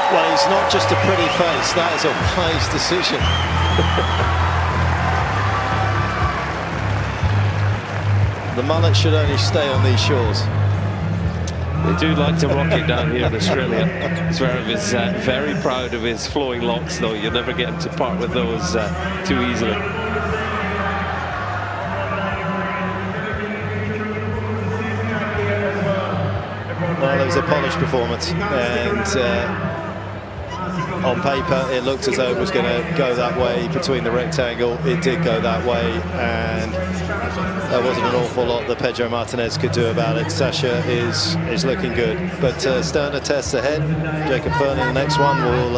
Well, it's not just a pretty face. That is a wise decision. The mullet should only stay on these shores. They do like to rock it down here in Australia. Zverev is very proud of his flowing locks, though. You'll never get him to part with those too easily. Well, it was a polished performance, and on paper it looked as though it was going to go that way between the rectangle. It did go that way, and there wasn't an awful lot that Pedro Martinez could do about it. Sasha is looking good, but sterner tests ahead. Jacob Ferney, the next one, will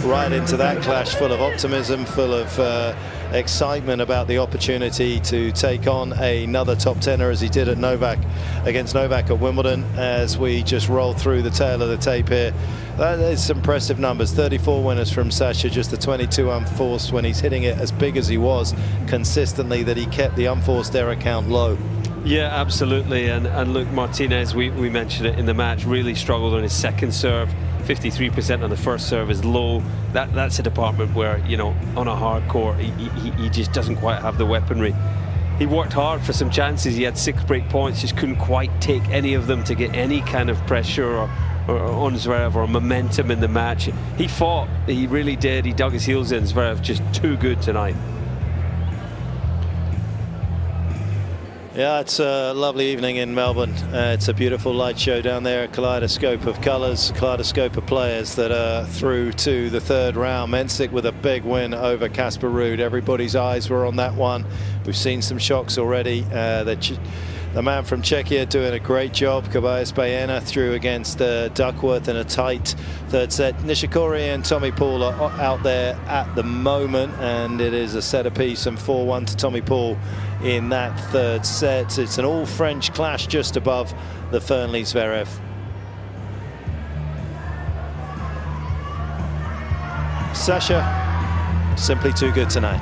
ride into that clash full of optimism, full of excitement about the opportunity to take on another top tenner, as he did at against Novak at Wimbledon. As we just roll through the tail of the tape here, that is some impressive numbers. 34 winners from Sasha, just the 22 unforced, when he's hitting it as big as he was consistently, that he kept the unforced error count low. Yeah, absolutely. And look, Martinez, we mentioned it in the match, really struggled on his second serve. 53% on the first serve is low. That's a department where, you know, on a hard court, he just doesn't quite have the weaponry. He worked hard for some chances. He had 6 break points, just couldn't quite take any of them to get any kind of pressure or on Zverev or momentum in the match. He fought, he really did. He dug his heels in. Zverev just too good tonight. Yeah, it's a lovely evening in Melbourne. It's a beautiful light show down there, a kaleidoscope of colours, a kaleidoscope of players that are through to the third round. Mensik with a big win over Casper Ruud. Everybody's eyes were on that one. We've seen some shocks already. The man from Czechia doing a great job. Kobayas Baena through against Duckworth in a tight third set. Nishikori and Tommy Paul are out there at the moment, and it is a set apiece and 4-1 to Tommy Paul in that third set. It's an all-French clash just above the Fernley-Zverev. Sasha, simply too good tonight.